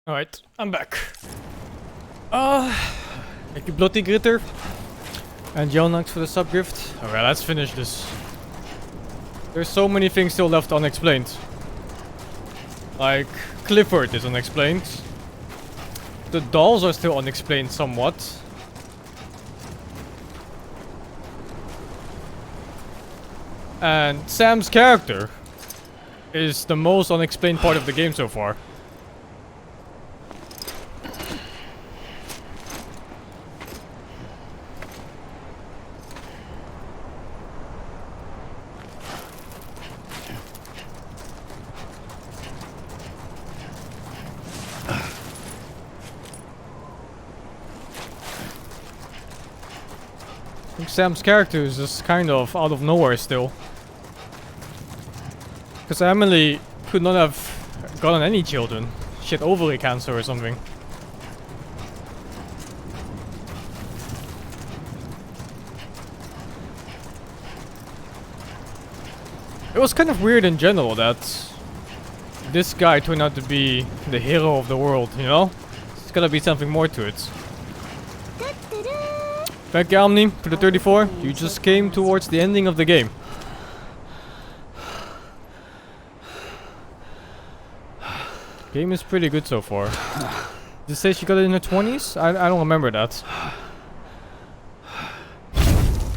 Alright, I'm back. Thank you, Bloody Gritter. And Jonax for the subgift. Alright, let's finish this. There's so many things still left unexplained. Like, Clifford is unexplained. The dolls are still unexplained somewhat. And Sam's character is the most unexplained part of the game so far. I think Sam's character is just kind of out of nowhere still. Because Emily could not have gotten any children. She had ovary cancer or something. It was kind of weird in general that this guy turned out to be the hero of the world, you know? There's gotta be something more to it. Thank you, Omni, for the 34. You just came towards the ending of the game. Game is pretty good so far. Did it say she got it in her 20s? I don't remember that.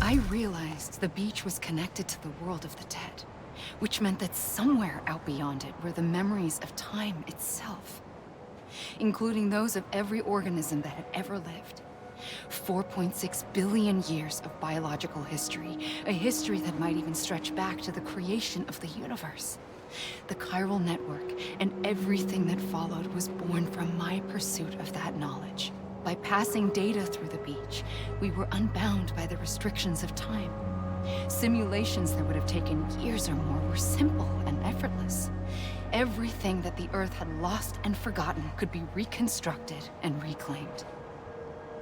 I realized the beach was connected to the world of the dead, which meant that somewhere out beyond it were the memories of time itself, including those of every organism that had ever lived. 4.6 billion years of biological history, a history that might even stretch back to the creation of the universe. The chiral network and everything that followed was born from my pursuit of that knowledge. By passing data through the beach, we were unbound by the restrictions of time. Simulations that would have taken years or more were simple and effortless. Everything that the Earth had lost and forgotten could be reconstructed and reclaimed.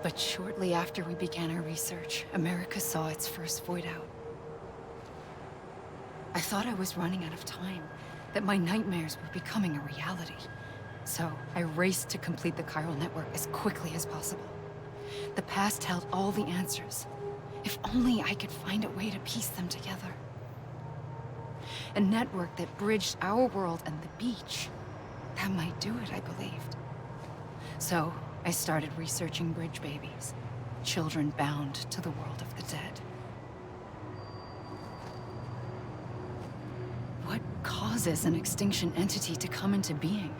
But shortly after we began our research, America saw its first void out. I thought I was running out of time, that my nightmares were becoming a reality. So I raced to complete the chiral network as quickly as possible. The past held all the answers. If only I could find a way to piece them together. A network that bridged our world and the beach. That might do it, I believed. So I started researching bridge babies, children bound to the world of the dead. What causes an extinction entity to come into being?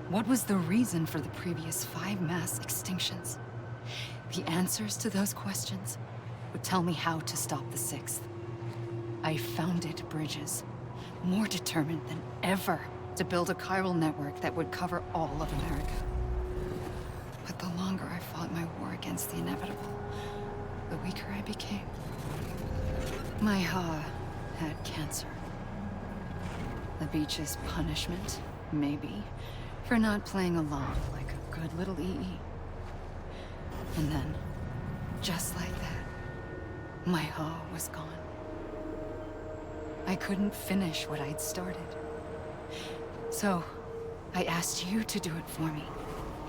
What was the reason for the previous 5 mass extinctions? The answers to those questions would tell me how to stop the 6th. I founded bridges, more determined than ever to build a chiral network that would cover all of America. But the longer I fought my war against the inevitable, the weaker I became. My Ha had cancer. The beach's punishment, maybe, for not playing along like a good little EE. And then, just like that, my Ha was gone. I couldn't finish what I'd started. So, I asked you to do it for me.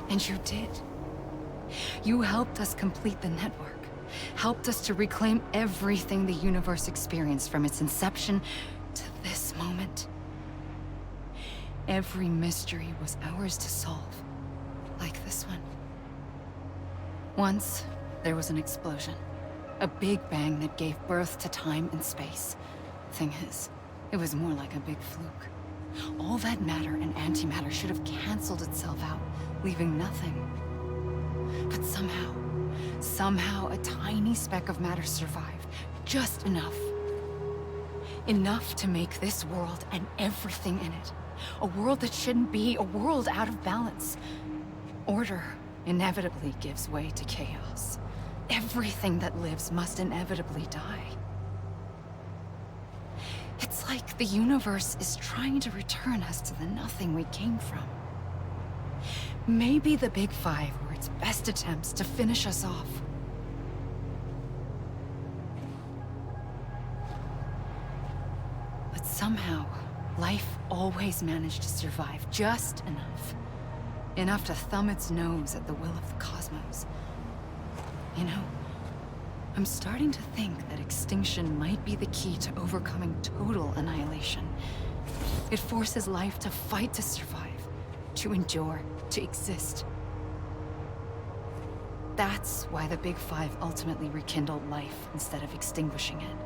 And you did. You helped us complete the network. Helped us to reclaim everything the universe experienced from its inception to this moment. Every mystery was ours to solve. Like this one. Once, there was an explosion. A big bang that gave birth to time and space. Thing is, it was more like a big fluke. All that matter and antimatter should have canceled itself out, leaving nothing. But somehow a tiny speck of matter survived. Just enough. Enough to make this world and everything in it. A world that shouldn't be, a world out of balance. Order inevitably gives way to chaos. Everything that lives must inevitably die. It's like the universe is trying to return us to the nothing we came from. Maybe the Big Five were its best attempts to finish us off. But somehow, life always managed to survive just enough. Enough to thumb its nose at the will of the cosmos. You know, I'm starting to think that extinction might be the key to overcoming total annihilation. It forces life to fight to survive, to endure, to exist. That's why the Big Five ultimately rekindled life instead of extinguishing it.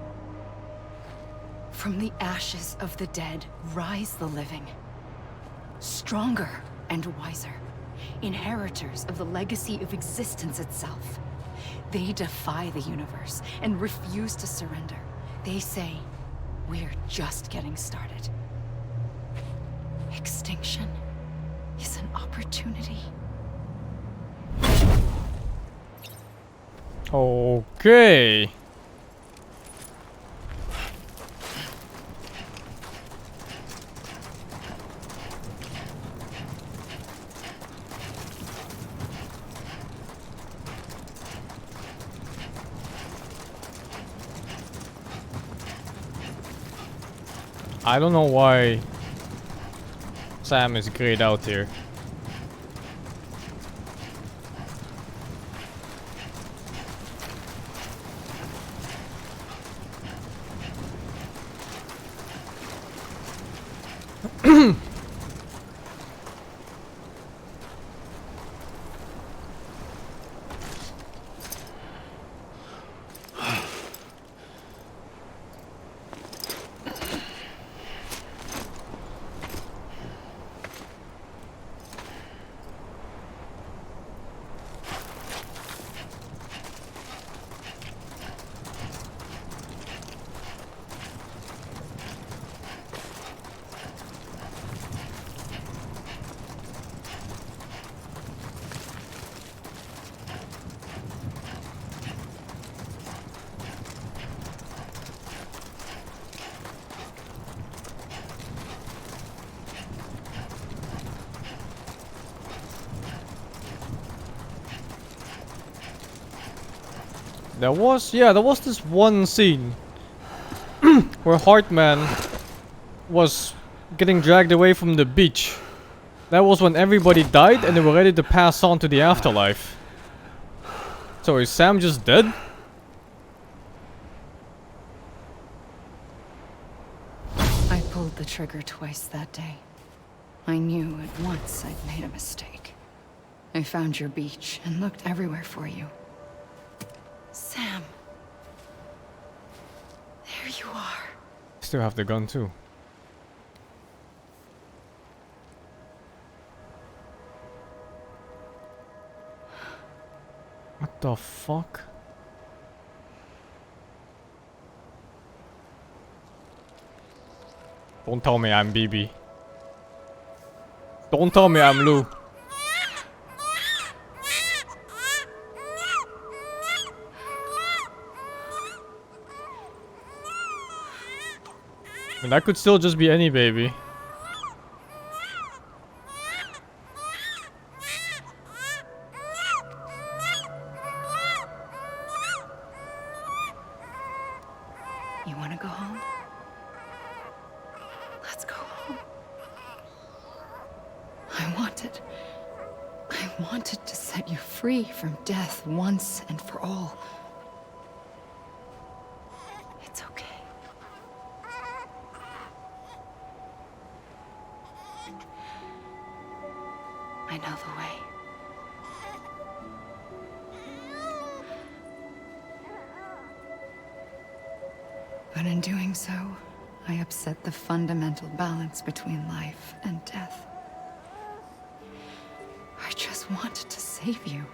From the ashes of the dead rise the living. Stronger and wiser. Inheritors of the legacy of existence itself. They defy the universe and refuse to surrender. They say, we're just getting started. Extinction is an opportunity. Okay. I don't know why Sam is grayed out here. There was this one scene where Heartman was getting dragged away from the beach. That was when everybody died and they were ready to pass on to the afterlife. So is Sam just dead? I pulled the trigger twice that day. I knew at once I'd made a mistake. I found your beach and looked everywhere for you. Sam. There you are. Still have the gun too. What the fuck? Don't tell me I'm BB. Don't tell me I'm Lou. I mean, that could still just be any baby. You want to go home? Let's go home. I wanted to set you free from death once and for all. It's okay. I know the way. But in doing so, I upset the fundamental balance between life and death. I just wanted to save you.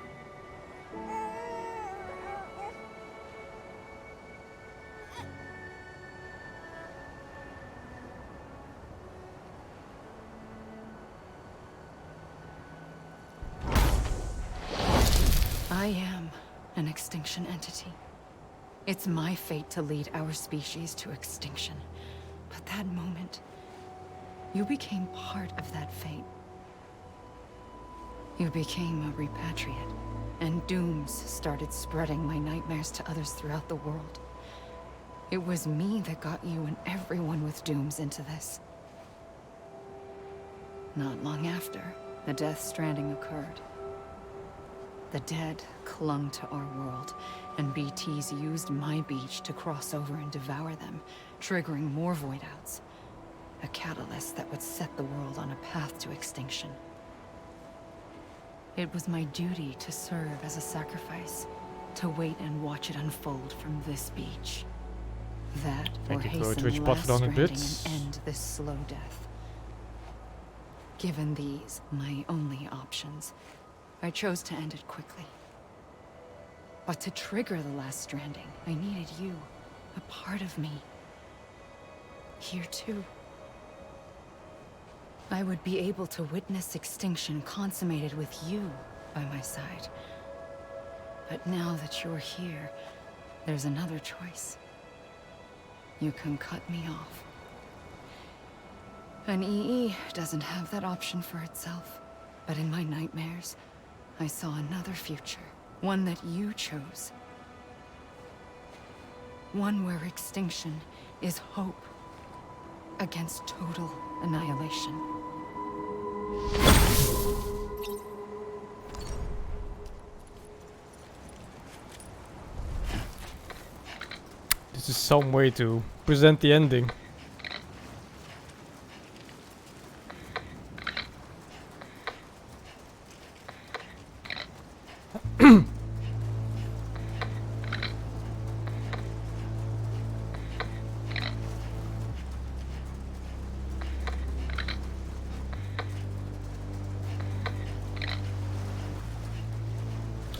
I am an extinction entity. It's my fate to lead our species to extinction. But that moment, you became part of that fate. You became a repatriate, and dooms started spreading my nightmares to others throughout the world. It was me that got you and everyone with dooms into this. Not long after, the Death Stranding occurred. The dead clung to our world, and BTs used my beach to cross over and devour them, triggering more void outs. A catalyst that would set the world on a path to extinction. It was my duty to serve as a sacrifice, to wait and watch it unfold from this beach. That, or hasten the last stranding and end this slow death. Given these, my only options, I chose to end it quickly. But to trigger the last stranding, I needed you, a part of me. Here too. I would be able to witness extinction consummated with you by my side. But now that you're here, there's another choice. You can cut me off. An EE doesn't have that option for itself. But in my nightmares, I saw another future. One that you chose. One where extinction is hope against total annihilation. This is some way to present the ending.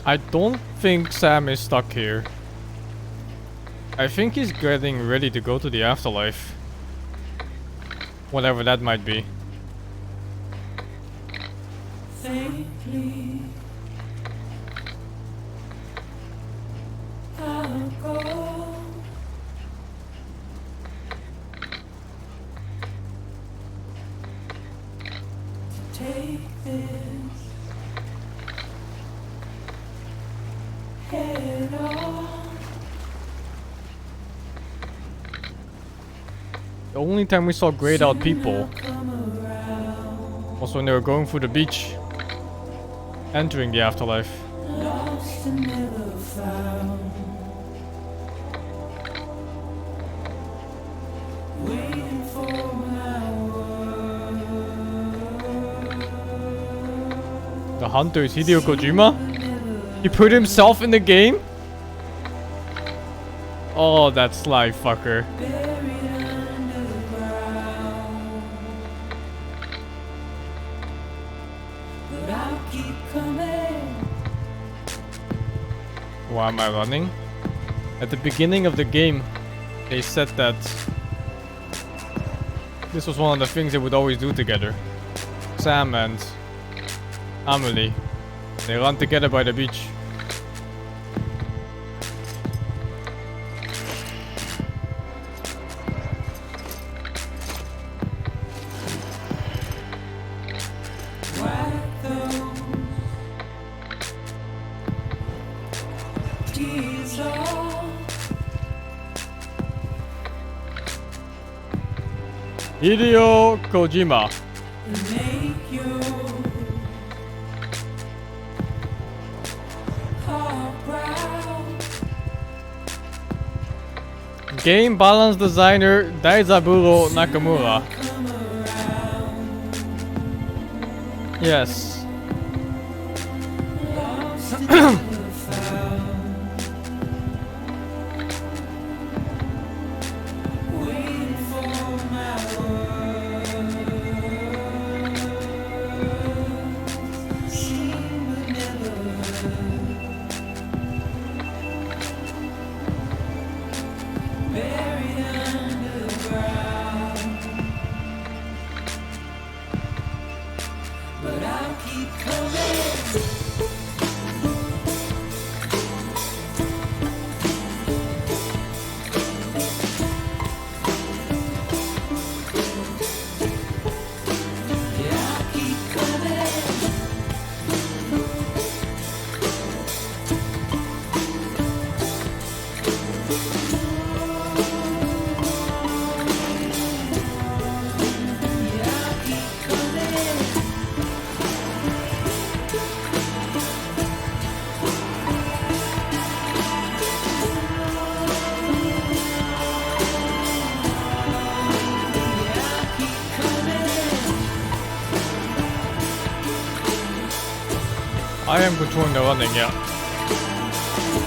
I don't think Sam is stuck here. I think he's getting ready to go to the afterlife. Whatever that might be. Safely, I'll go. To take this head on. The only time we saw grayed out people was when they were going through the beach, entering the afterlife. Lost and never found. Waiting for my word. The hunter is Hideo Kojima? He put himself in the game? Oh, that sly fucker. Buried underground. But I'll keep coming. Why am I running? At the beginning of the game, they said that this was one of the things they would always do together. Sam and Amelie. They run together by the beach. Wipe those tears off. Hideo Kojima. And make your heart proud. Game balance designer Daizaburo Nakamura. Come around. Yes. Lost and never found. Waiting for my word. Seen but never heard. Buried underground. But I'll keep coming. Yeah, I'll keep coming. Yeah, I'll keep coming. I am controlling the running, yeah.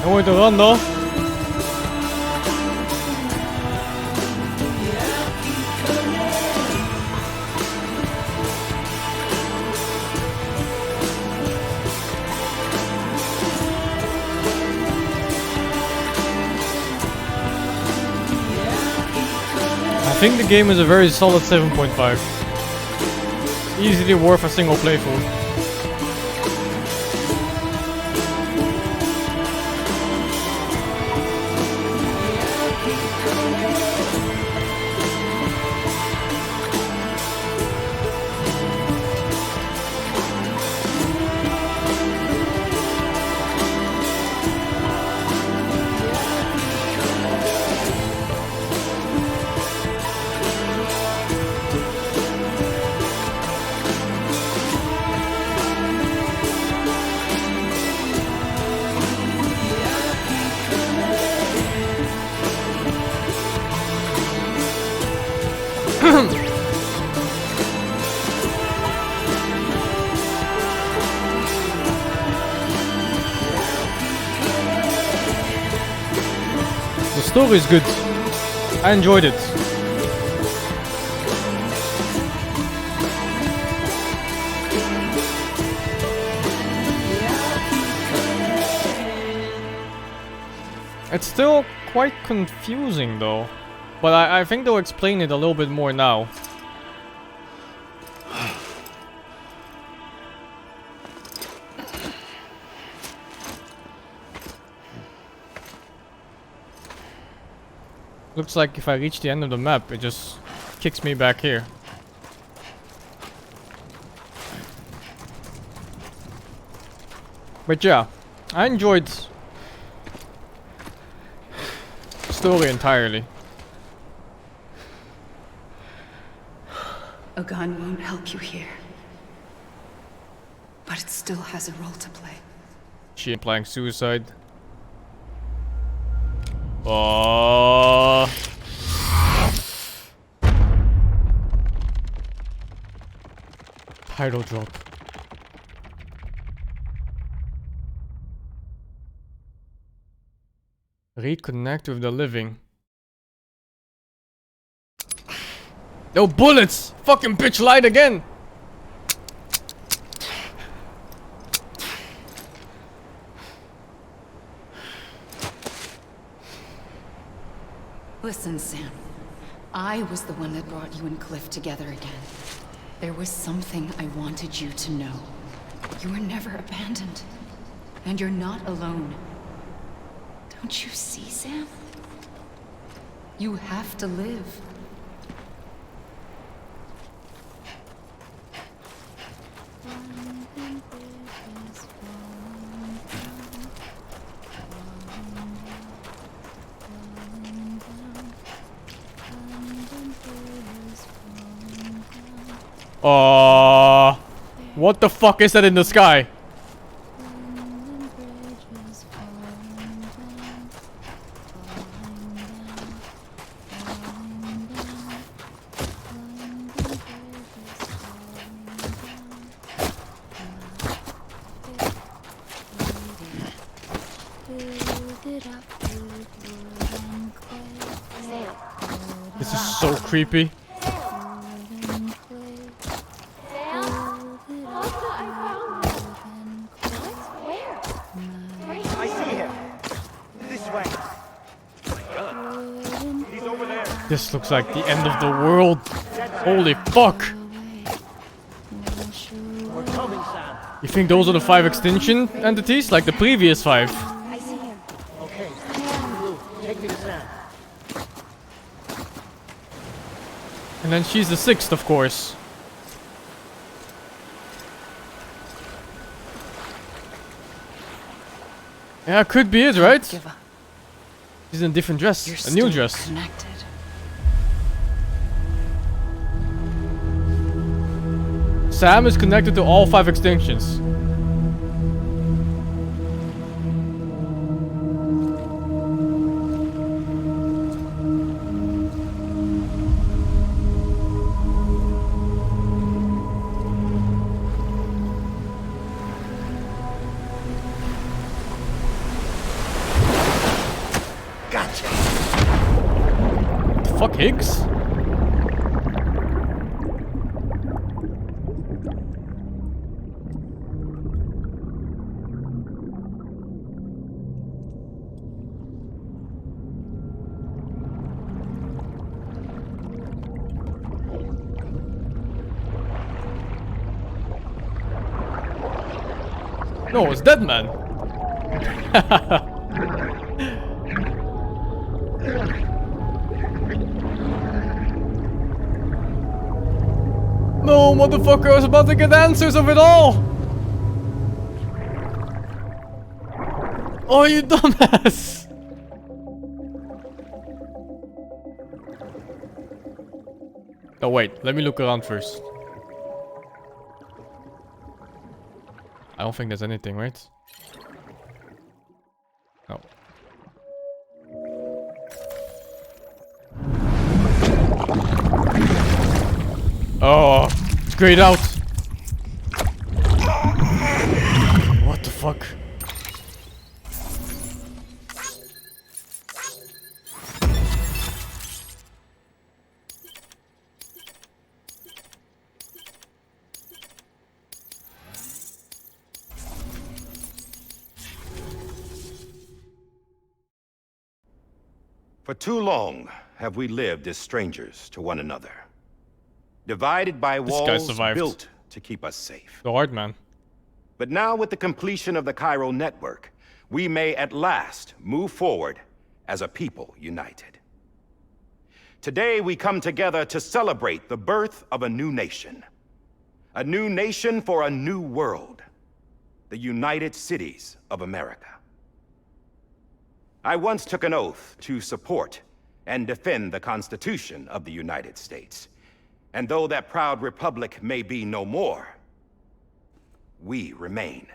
No way to run though. I think the game is a very solid 7.5. Easily worth a single playthrough. The story is good. I enjoyed it. It's still quite confusing though. But I think they'll explain it a little bit more now. Looks like if I reach the end of the map, it just kicks me back here. But yeah, I enjoyed the story entirely. A gun won't help you here. But it still has a role to play. She implying suicide. Oh. Title drop. Reconnect with the living. No bullets! Fucking bitch lied again! Listen, Sam. I was the one that brought you and Cliff together again. There was something I wanted you to know. You were never abandoned. And you're not alone. Don't you see, Sam? You have to live. What the fuck is that in the sky? This is so creepy. This looks like the end of the world. Holy fuck. You think those are the 5 extinction entities? Like the previous 5? I see him. Okay. Blue, take me to Sam. And then she's the 6th, of course. Yeah, could be it, right? Give up. She's in a different dress. You're A new still dress. connected. Sam is connected to all 5 extinctions. Gotcha. The fuck, Higgs? No, it's Dead Man. No, motherfucker, I was about to get answers of it all! Oh, you dumbass! Oh, wait, let me look around first. I don't think there's anything, right? No. Oh, it's grayed out. What the fuck? For too long have we lived as strangers to one another. Divided by This guy walls survived. built to keep us safe. The hard man. But now with the completion of the Cairo network, we may at last move forward as a people united. Today we come together to celebrate the birth of a new nation. A new nation for a new world. The United Cities of America. I once took an oath to support and defend the Constitution of the United States. And though that proud republic may be no more, we remain.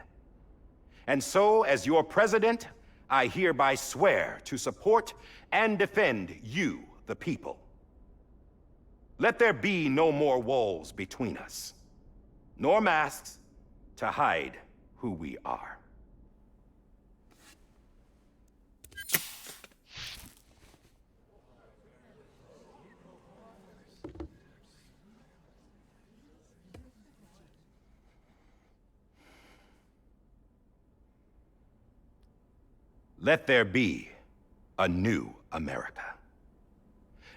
And so, as your president, I hereby swear to support and defend you, the people. Let there be no more walls between us, nor masks to hide who we are. Let there be a new America.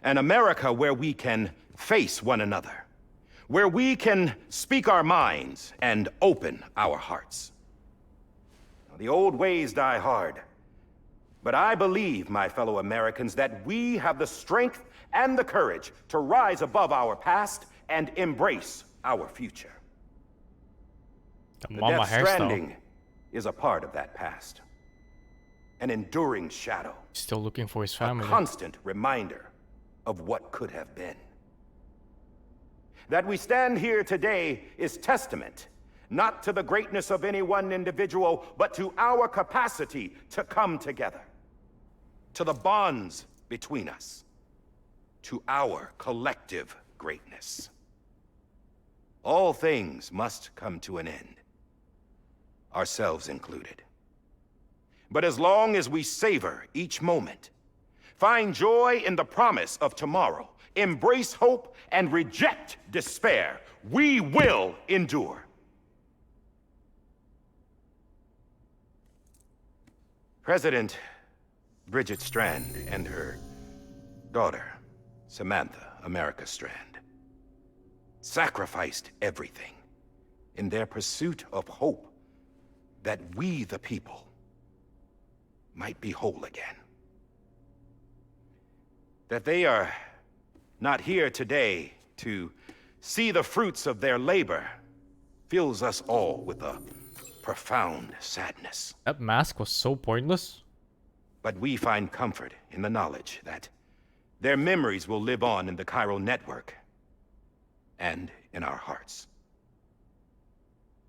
An America where we can face one another, where we can speak our minds and open our hearts. The old ways die hard, but I believe, my fellow Americans, that we have the strength and the courage to rise above our past and embrace our future. The The mama Death hairstyle. Stranding is a part of that past. An enduring shadow. Still looking for his A family. constant reminder of what could have been. That we stand here today is testament, not to the greatness of any one individual, but to our capacity to come together. To the bonds between us. To our collective greatness. All things must come to an end. Ourselves included. But as long as we savor each moment, find joy in the promise of tomorrow, embrace hope, and reject despair, we will endure. President Bridget Strand and her daughter, Samantha America Strand, sacrificed everything in their pursuit of hope that we, the people, might be whole again. That they are not here today to see the fruits of their labor fills us all with a profound sadness. That mask was so pointless. But we find comfort in the knowledge that their memories will live on in the chiral network and in our hearts.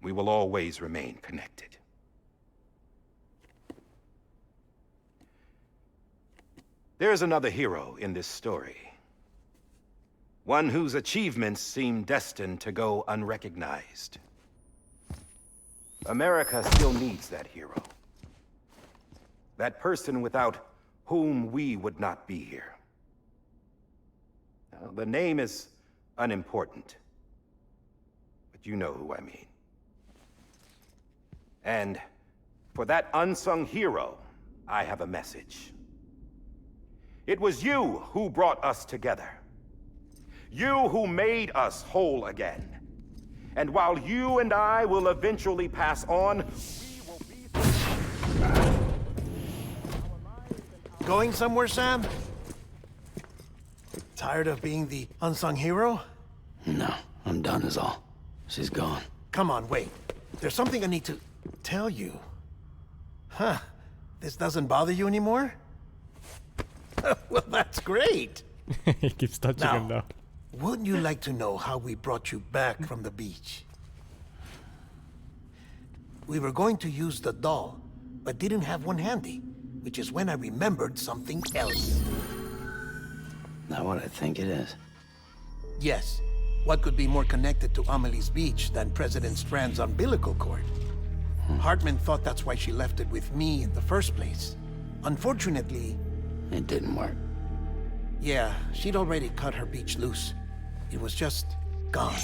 We will always remain connected. There's another hero in this story. One whose achievements seem destined to go unrecognized. America still needs that hero. That person without whom we would not be here. Now, the name is unimportant, but you know who I mean. And for that unsung hero, I have a message. It was you who brought us together. You who made us whole again. And while you and I will eventually pass on, we will be... Going somewhere, Sam? Tired of being the unsung hero? No, I'm done is all. She's gone. Come on, wait. There's something I need to tell you. Huh. This doesn't bother you anymore? Well, that's great. He keeps touching him Now, though. wouldn't you like to know how we brought you back from the beach? We were going to use the doll, but didn't have one handy, which is when I remembered something else. Not what I think it is. Yes. What could be more connected to Amelie's beach than President Strand's umbilical cord? Hartman thought that's why she left it with me in the first place. Unfortunately, It didn't work. yeah, she'd already cut her beach loose. It was just gone.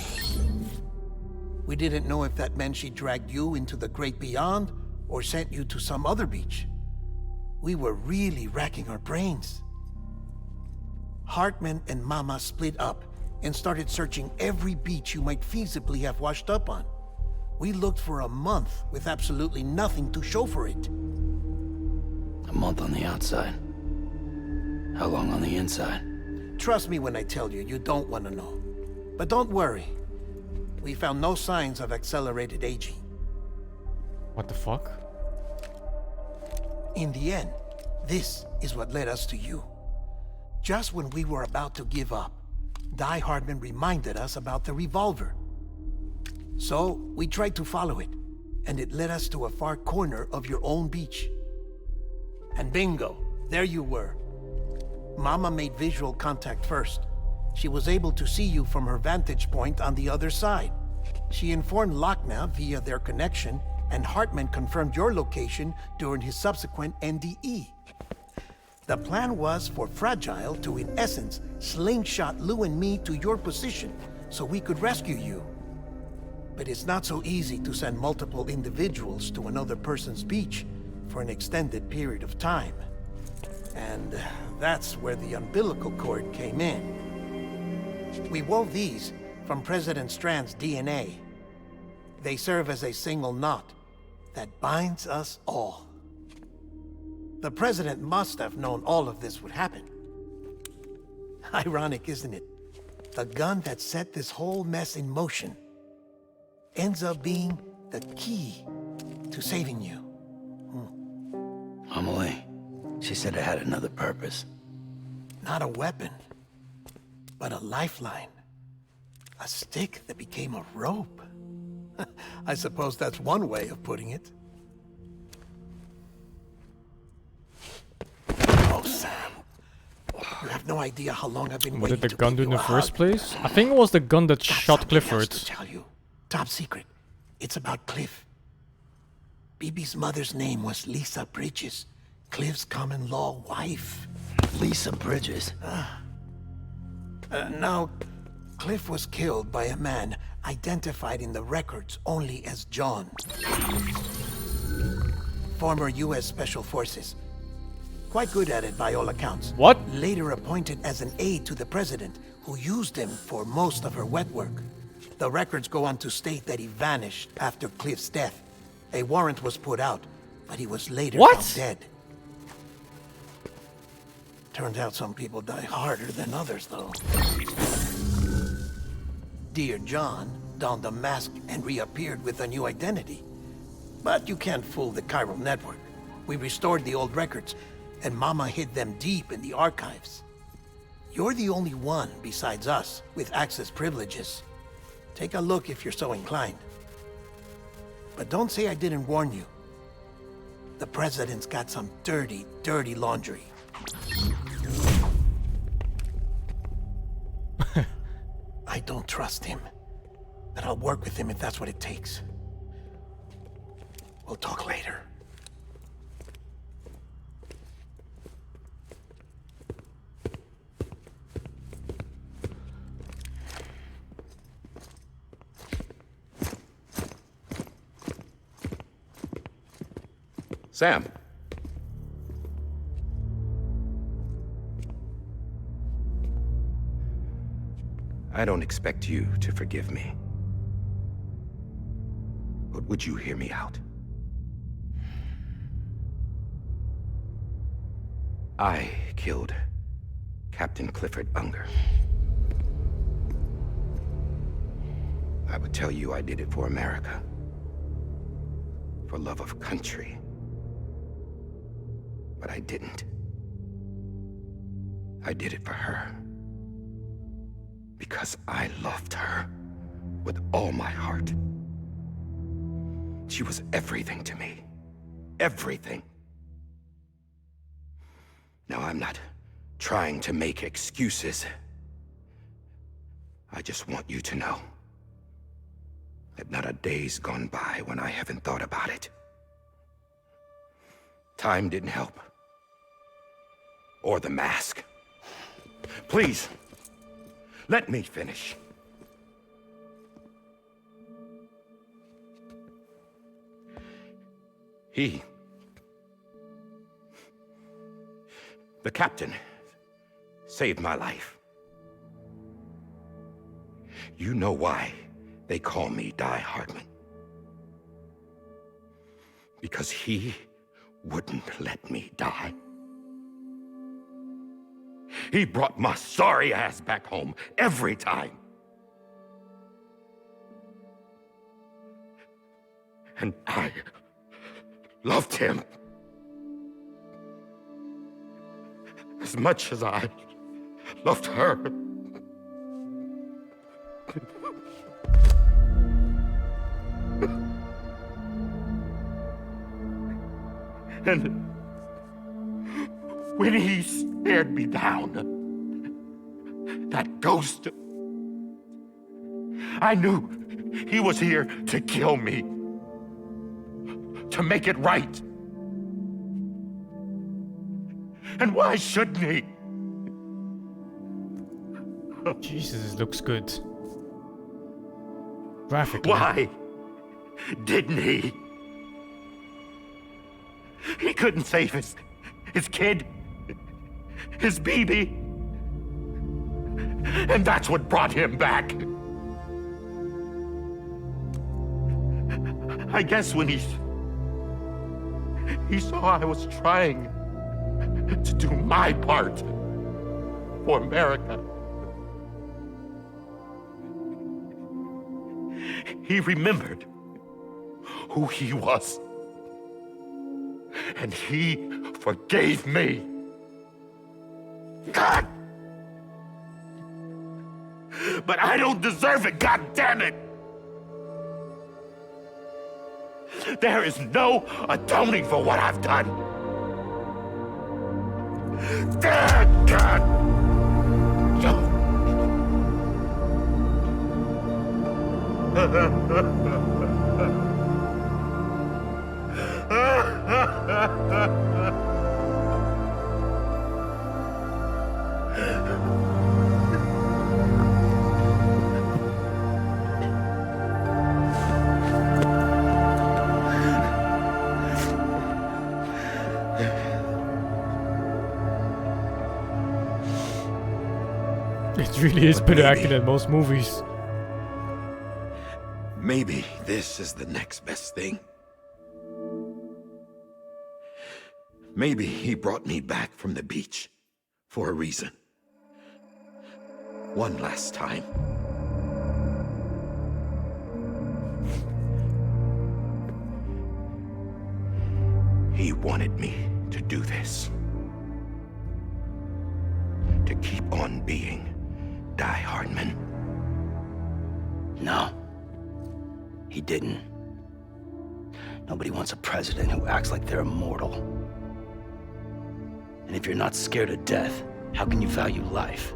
We didn't know if that meant she dragged you into the great beyond or sent you to some other beach. We were really racking our brains. Hartman and Mama split up and started searching every beach you might feasibly have washed up on. We looked for a month with absolutely nothing to show for it. A month on the outside. How long on the inside? Trust me when I tell you, you don't want to know. But don't worry. We found no signs of accelerated aging. What the fuck? In the end, this is what led us to you. Just when we were about to give up, Die Hardman reminded us about the revolver. So, we tried to follow it, and it led us to a far corner of your own beach. And bingo, there you were. Mama made visual contact first. She was able to see you from her vantage point on the other side. She informed Lochna via their connection, and Hartman confirmed your location during his subsequent NDE. The plan was for Fragile to, in essence, slingshot Lou and me to your position so we could rescue you. But it's not so easy to send multiple individuals to another person's beach for an extended period of time. And that's where the umbilical cord came in. We wove these from President Strand's DNA. They serve as a single knot that binds us all. The President must have known all of this would happen. Ironic, isn't it? The gun that set this whole mess in motion ends up being the key to saving you. Amelie, she said it had another purpose. Not a weapon, but a lifeline. A stick that became a rope. I suppose that's one way of putting it. Oh, Sam. You have no idea how long I've been What waiting did the to gun give do in you the a first hug. place? I think it was the gun that Got shot something else Clifford. to tell you. Top secret. It's about Cliff. Bibi's mother's name was Lisa Bridges, Cliff's common-law wife. Lisa Bridges. Now, Cliff was killed by a man identified in the records only as John. Former U.S. Special Forces. Quite good at it by all accounts. What? Later appointed as an aide to the president, who used him for most of her wet work. The records go on to state that he vanished after Cliff's death. A warrant was put out, but he was later What? found dead. Turns out some people die harder than others, though. Dear John donned a mask and reappeared with a new identity. But you can't fool the chiral network. We restored the old records, and Mama hid them deep in the archives. You're the only one, besides us, with access privileges. Take a look if you're so inclined. But don't say I didn't warn you. The President's got some dirty, dirty laundry. I don't trust him. But I'll work with him if that's what it takes. We'll talk later. Sam. I don't expect you to forgive me. But would you hear me out? I killed Captain Clifford Unger. I would tell you I did it for America. For love of country. But I didn't. I did it for her. Because I loved her with all my heart. She was everything to me. Everything. Now, I'm not trying to make excuses. I just want you to know that not a day's gone by when I haven't thought about it. Time didn't help. Or the mask. Please, let me finish. The captain, saved my life. You know why they call me Die Hardman. Because he wouldn't let me die. He brought my sorry ass back home every time. And I loved him as much as I loved her. And when he stared me down, that ghost, I knew he was here to kill me, to make it right. And why shouldn't he? Jesus, this looks good. Graphically. Why didn't he? He couldn't save his kid, his baby. And that's what brought him back. I guess when he saw I was trying to do my part for America, he remembered who he was. And he forgave me. God! But I don't deserve it, God damn it! There is no atoning for what I've done. God! It really is better acting than most movies. Maybe this is the next best thing. Maybe he brought me back from the beach for a reason. One last time. He wanted me to do this. To keep on being Die Hardman. No. He didn't. Nobody wants a president who acts like they're immortal. And if you're not scared of death, how can you value life?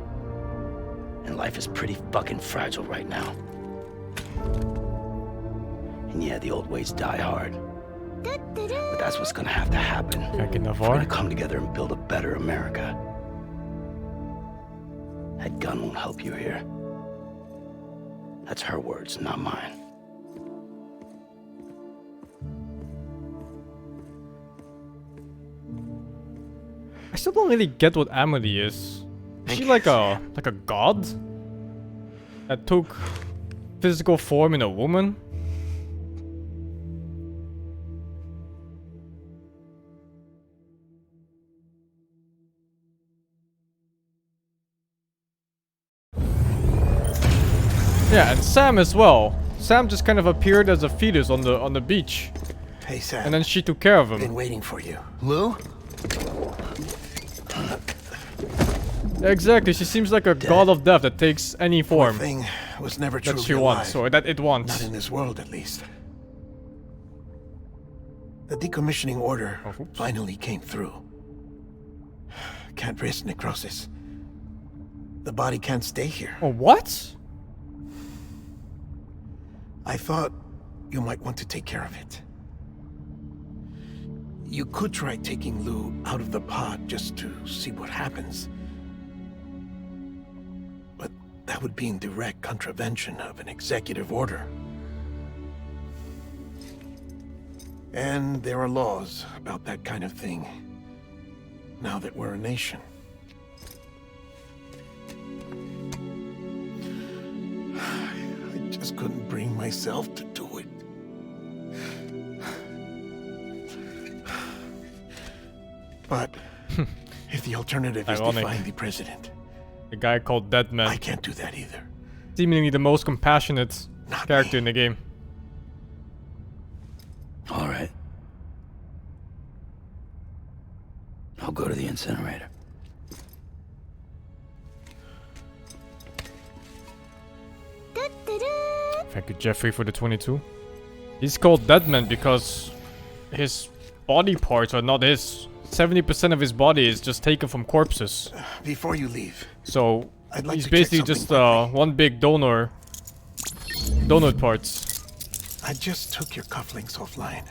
And life is pretty fucking fragile right now. And yeah, the old ways die hard. But that's what's gonna have to happen. Kijk in naar We're gonna voren. come together and build a better America. That gun won't help you here. That's her words, not mine. I still don't really get what Amelie is. Is she like a god? That took physical form in a woman? Yeah, and Sam as well. Sam just kind of appeared as a fetus on the beach, Hey, Sam. and then she took care of Been him. waiting for you. Lou? Exactly, she seems like a god of death that takes any Poor form thing was never that truly she wants, alive. or that it Not wants. in this world, at least. The decommissioning order Oh, oops. finally came through. Can't risk necrosis. The body can't stay here. Oh, what? I thought you might want to take care of it. You could try taking Lou out of the pod just to see what happens. But that would be in direct contravention of an executive order. And there are laws about that kind of thing, now that we're a nation. I just couldn't bring myself to do it. But if the alternative is Ironic. defying the president, A guy called I Deadman. can't do that either. Seemingly the most compassionate Not character me. in the game. All right. I'll go to the incinerator. Thank you, Jeffrey, for the 22. He's called Deadman because his body parts are not his. 70% of his body is just taken from corpses. Before you leave, So I'd like he's to check basically something just quickly. one big donut parts. I just took your cufflinks offline.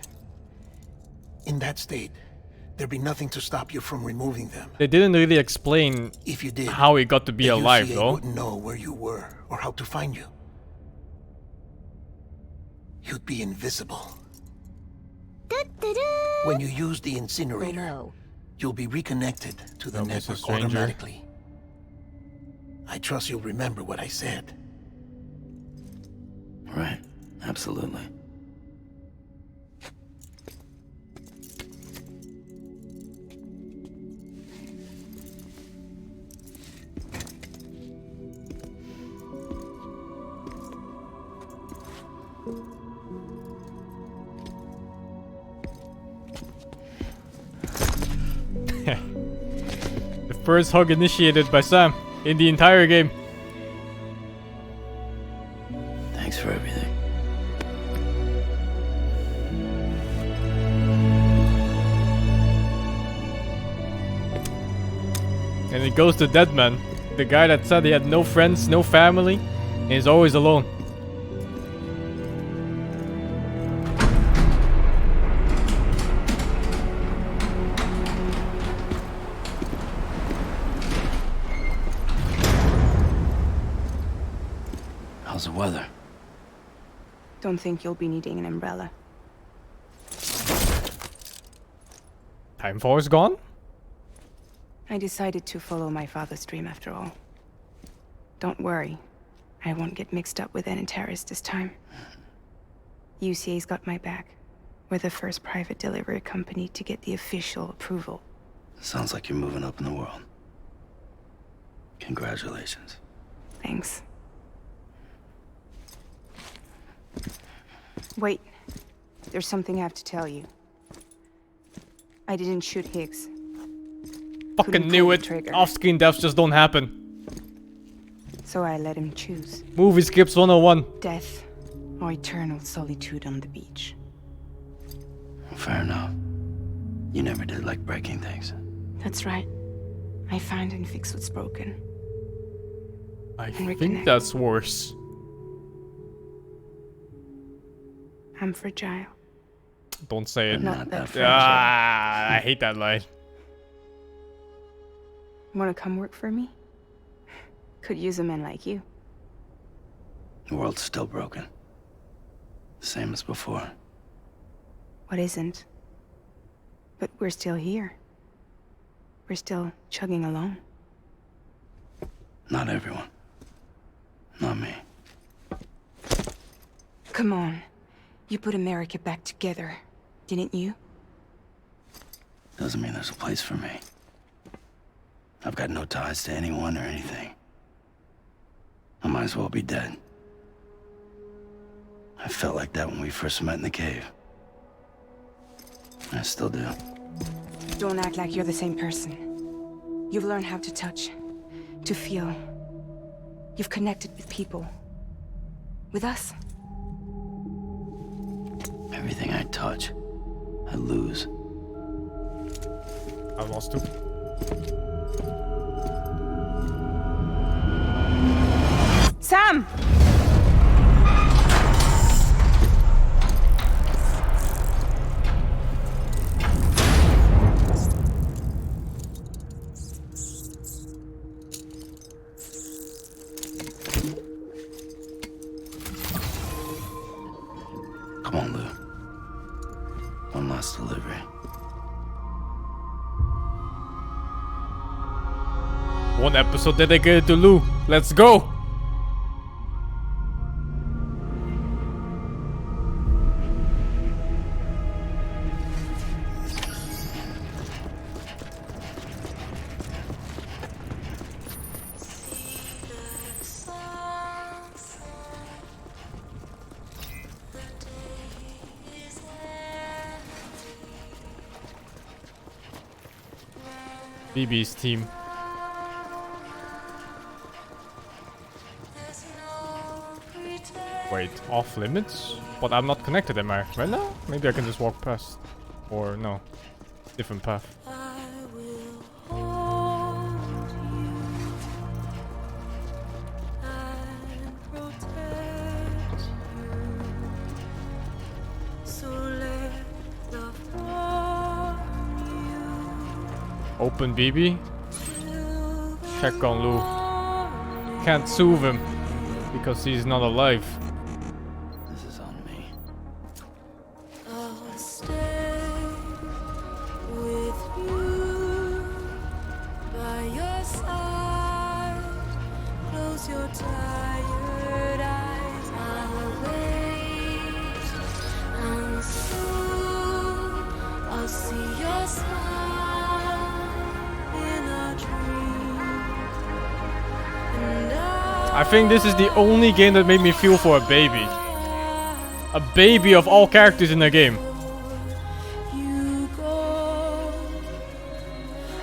In that state, there'd be nothing to stop you from removing them. They didn't really explain If you did, how he got to be the alive, UCA though. wouldn't know where you were or how to find you. You'd be invisible. When you use the incinerator, you'll be reconnected to the No, Mr. network Stranger. automatically. I trust you'll remember what I said. Right. Absolutely. The first hug initiated by Sam in the entire game. Thanks for everything. And it goes to Deadman, the guy that said he had no friends, no family, and he's always alone. How's the weather? Don't think you'll be needing an umbrella. Timefall is gone? I decided to follow my father's dream after all. Don't worry. I won't get mixed up with any terrorists this time. UCA's got my back. We're the first private delivery company to get the official approval. Sounds like you're moving up in the world. Congratulations. Thanks. Wait. There's something I have to tell you. I didn't shoot Higgs. Fucking Couldn't knew pull the it. trigger. Off-screen deaths just don't happen. So I let him choose. Movie skips 101. Death or eternal solitude on the beach. Fair enough. You never did like breaking things. That's right. I find and fix what's broken. I reconnect. think that's worse. I'm fragile. Don't say it. Not that fragile. Ah, I hate that line. Wanna come work for me? Could use a man like you. The world's still broken. Same as before. What isn't? But we're still here. We're still chugging along. Not everyone. Not me. Come on. You put America back together, didn't you? Doesn't mean there's a place for me. I've got no ties to anyone or anything. I might as well be dead. I felt like that when we first met in the cave. I still do. Don't act like you're the same person. You've learned how to touch, to feel. You've connected with people. With us. Everything I touch, I lose. I lost too. Sam! Come on, Lou. One last delivery. One episode dedicated to Lou. Let's go! BB's team. There's no pretend. Wait, off limits? But I'm not connected, am I? Right now? Maybe I can just walk past. Or no. Different path. I will hold you and protect you. So let love warm you Open BB. till the Check on Lou. morning. Can't soothe him. Because he's not alive. This is on me. I'll stay with you by your side. Close your tired eyes. I'll wait, and soon I'll see your smile in a dream. And I think this is the only game that made me feel for a baby. A baby of all characters in the game. you go,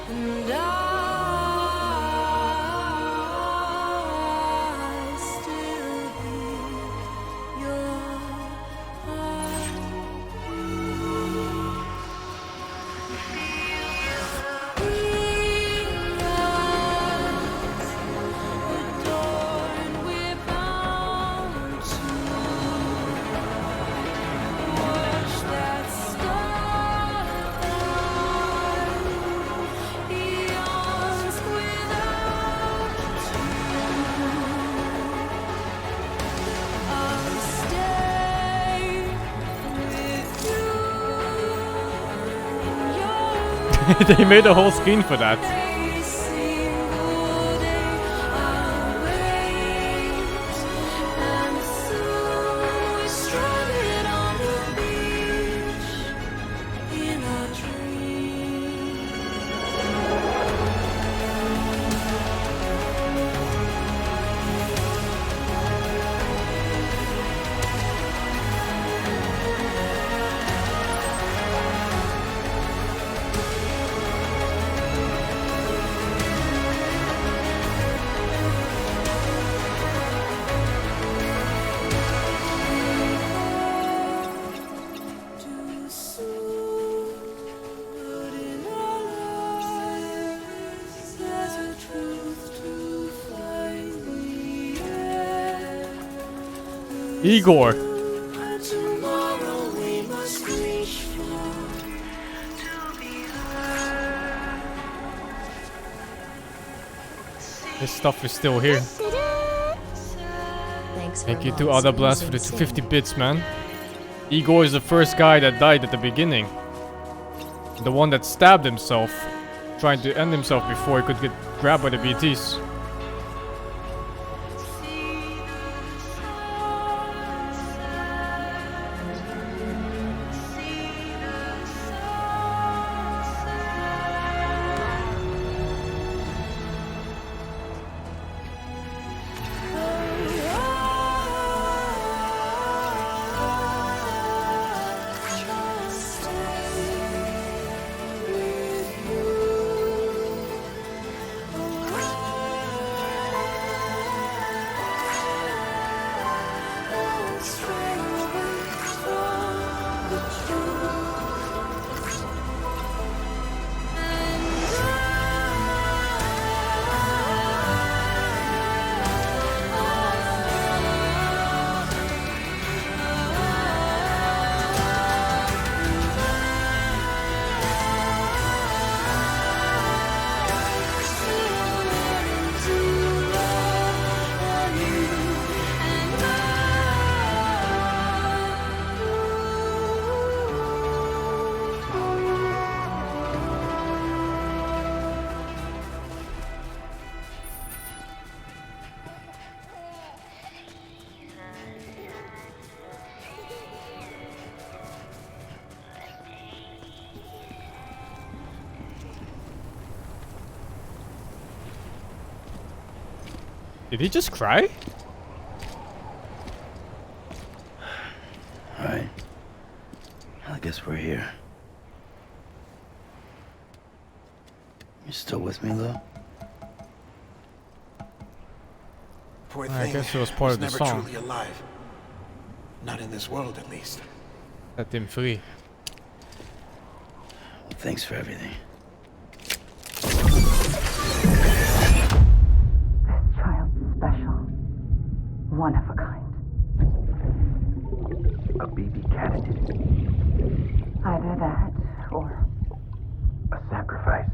and I still hear your heartbeat. Adorned, we're bound to watch that star yawns without I'll stay with you. They made a whole screen for that. Every single day I'll wait, and soon we're stranded on the beach in a dream. Too soon, but in our lives there's a truth to find the end. Igor. And tomorrow we must reach for to be heard. This stuff is still here. Thanks Thank for you to Vods Other Blast for the using 250 Sing. bits, man. Igor is the first guy that died at the beginning. The one that stabbed himself, trying to end himself before he could get grabbed by the BTs. Did he just cry? Alright. I guess we're here. You still with me, Lou? Poor I thing. guess it was part of the never song. truly alive. Not in this world, at least. Set him free. Thanks for everything. Child's special. One of a kind. A BB candidate. Either that, or A sacrifice.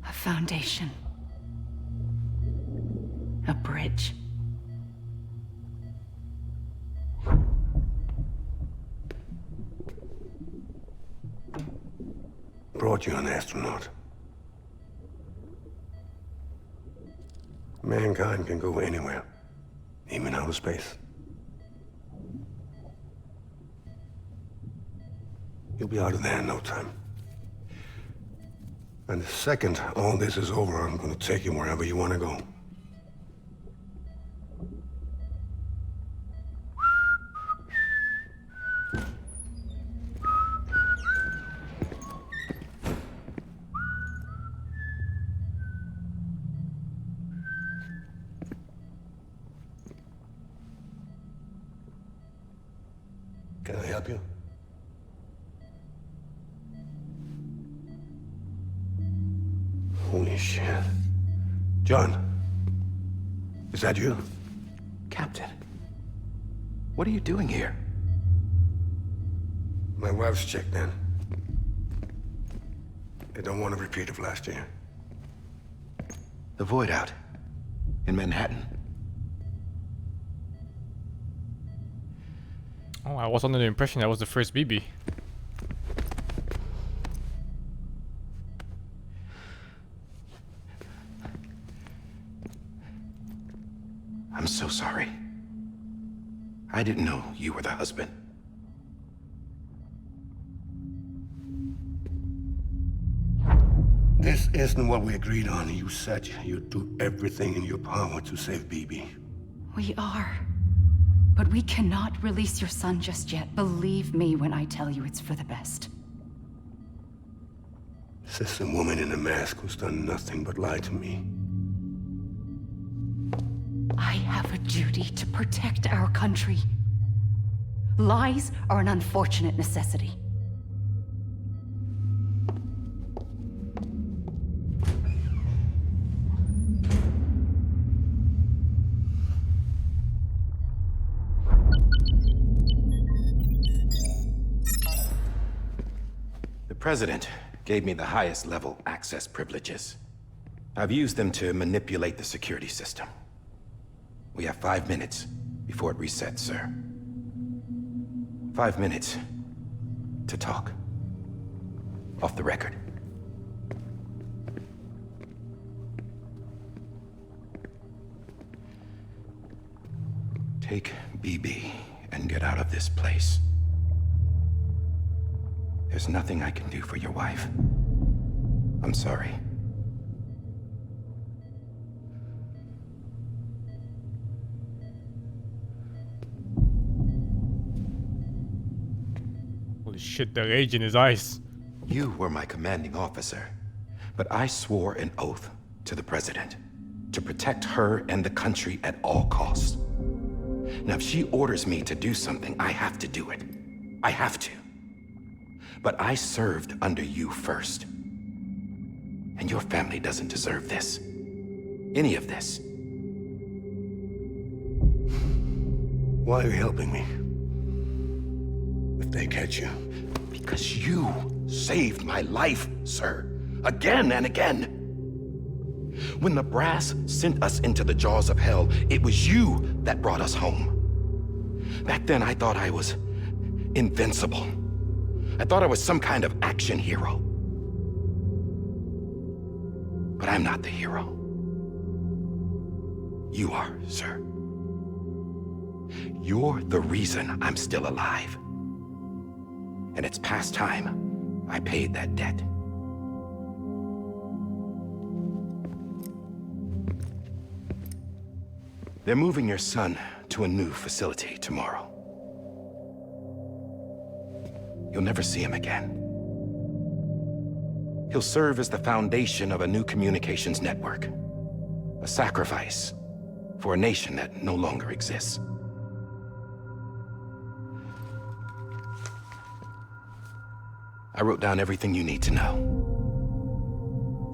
a foundation. A bridge. Brought you an astronaut. Mankind can go anywhere, even outer space. You'll be out of there in no time. And the second all this is over, I'm gonna take you wherever you wanna go. Can I help you? Holy shit. John, is that you? Captain, what are you doing here? My wife's checked in. They don't want a repeat of last year. The Void out in Manhattan. Oh, I was under the impression that was the first BB. I'm so sorry. I didn't know you were the husband. This isn't what we agreed on. You said you'd do everything in your power to save BB. We are. But we cannot release your son just yet. Believe me when I tell you it's for the best. This is a woman in a mask who's done nothing but lie to me. I have a duty to protect our country. Lies are an unfortunate necessity. The President gave me the highest level access privileges. I've used them to manipulate the security system. We have 5 minutes before it resets, sir. 5 minutes to talk. Off the record. Take BB and get out of this place. There's nothing I can do for your wife. I'm sorry. Holy shit, the rage in his eyes. You were my commanding officer, but I swore an oath to the President to protect her and the country at all costs. Now, if she orders me to do something, I have to do it. I have to. But I served under you first. And your family doesn't deserve this. Any of this. Why are you helping me? If they catch you. Because you saved my life, sir. Again and again. When the brass sent us into the jaws of hell, it was you that brought us home. Back then, I thought I was invincible. I thought I was some kind of action hero. But I'm not the hero. You are, sir. You're the reason I'm still alive. And it's past time I paid that debt. They're moving your son to a new facility tomorrow. You'll never see him again. He'll serve as the foundation of a new communications network. A sacrifice for a nation that no longer exists. I wrote down everything you need to know.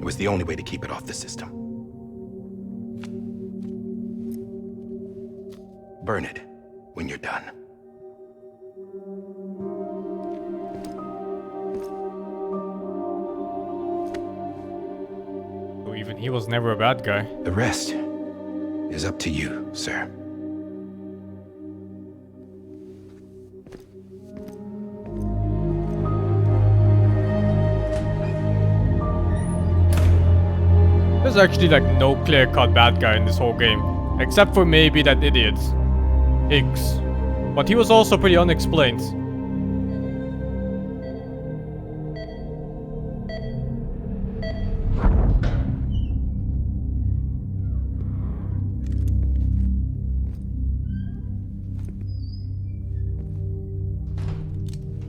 It was the only way to keep it off the system. Burn it when you're done. So even he was never a bad guy. The rest is up to you, sir. There's actually like no clear-cut bad guy in this whole game. Except for maybe that idiot, Higgs. But he was also pretty unexplained.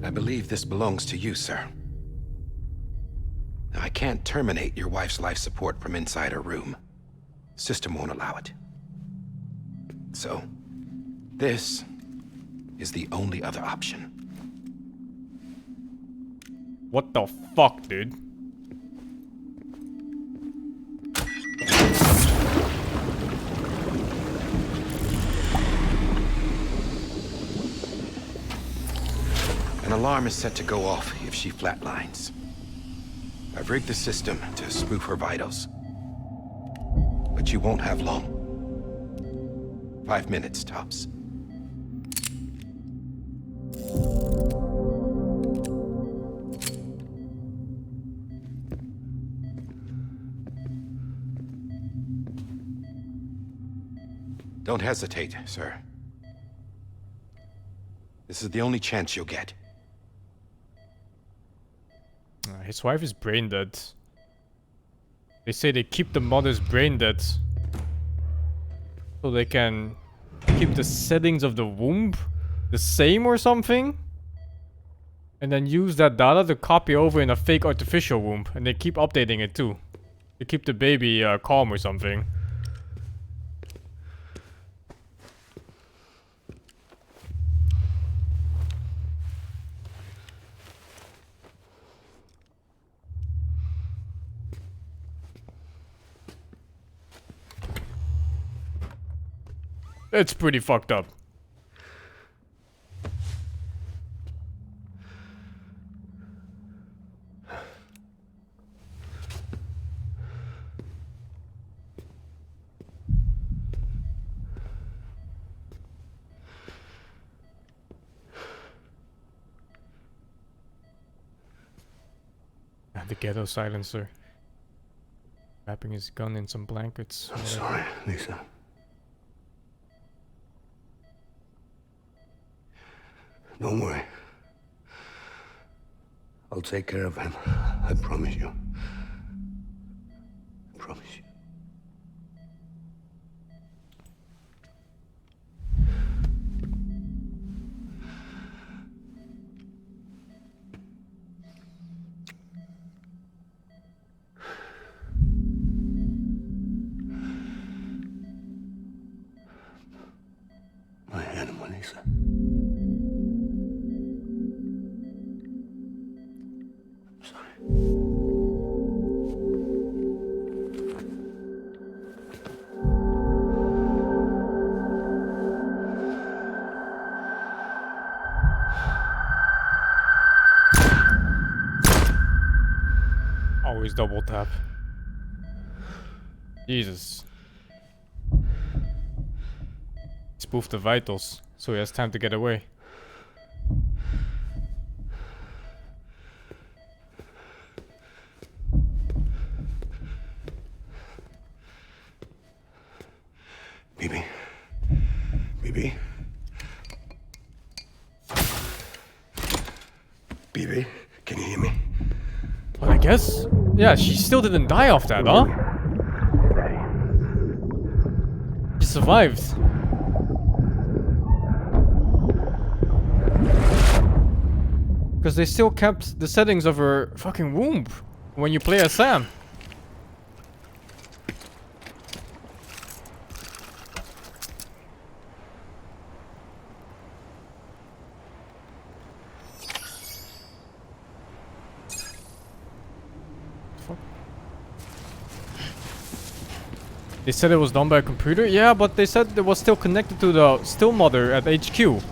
I believe this belongs to you, sir. I can't terminate your wife's life support from inside her room. System won't allow it. So, this is the only other option. What the fuck, dude? An alarm is set to go off if she flatlines. I've rigged the system to spoof her vitals. But you won't have long. 5 minutes, tops. Don't hesitate, sir. This is the only chance you'll get. His wife is brain dead. They say they keep the mother's brain dead so they can keep the settings of the womb the same or something, and then use that data to copy over in a fake artificial womb, and they keep updating it too to keep the baby calm or something. It's pretty fucked up. And the ghetto silencer. Wrapping his gun in some blankets. I'm sorry, Lisa. Don't worry. I'll take care of him. I promise you. I promise you. My animal, Lisa. Always double tap. Jesus. Spoof the vitals, so he has time to get away. BB. BB. BB, can you hear me? Well, I guess. Yeah, she still didn't die off that, huh? She survived. Because they still kept the settings of her fucking womb. when you play as Sam. They said it was done by a computer? Yeah, but they said it was still connected to the still mother at HQ.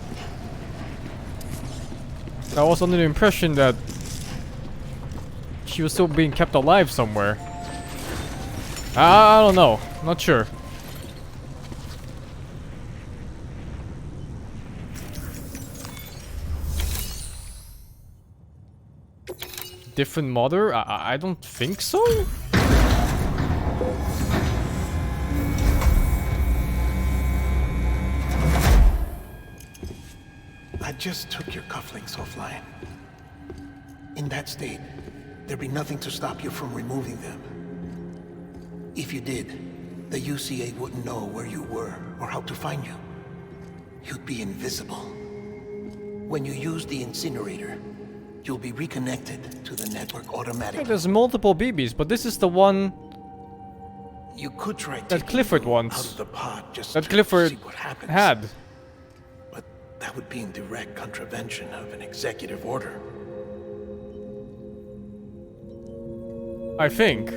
I was under the impression that she was still being kept alive somewhere. I don't know. Not sure. Different mother? I don't think so. I just took your cufflinks offline. In that state, there'd be nothing to stop you from removing them. If you did, the UCA wouldn't know where you were or how to find you. You'd be invisible. When you use the incinerator, you'll be reconnected to the network automatically. There's multiple BBs, but this is the one You could try that taking Clifford you out wants. of the pod just That to Clifford see what happens. had. But that would be in direct contravention of an executive order. I think.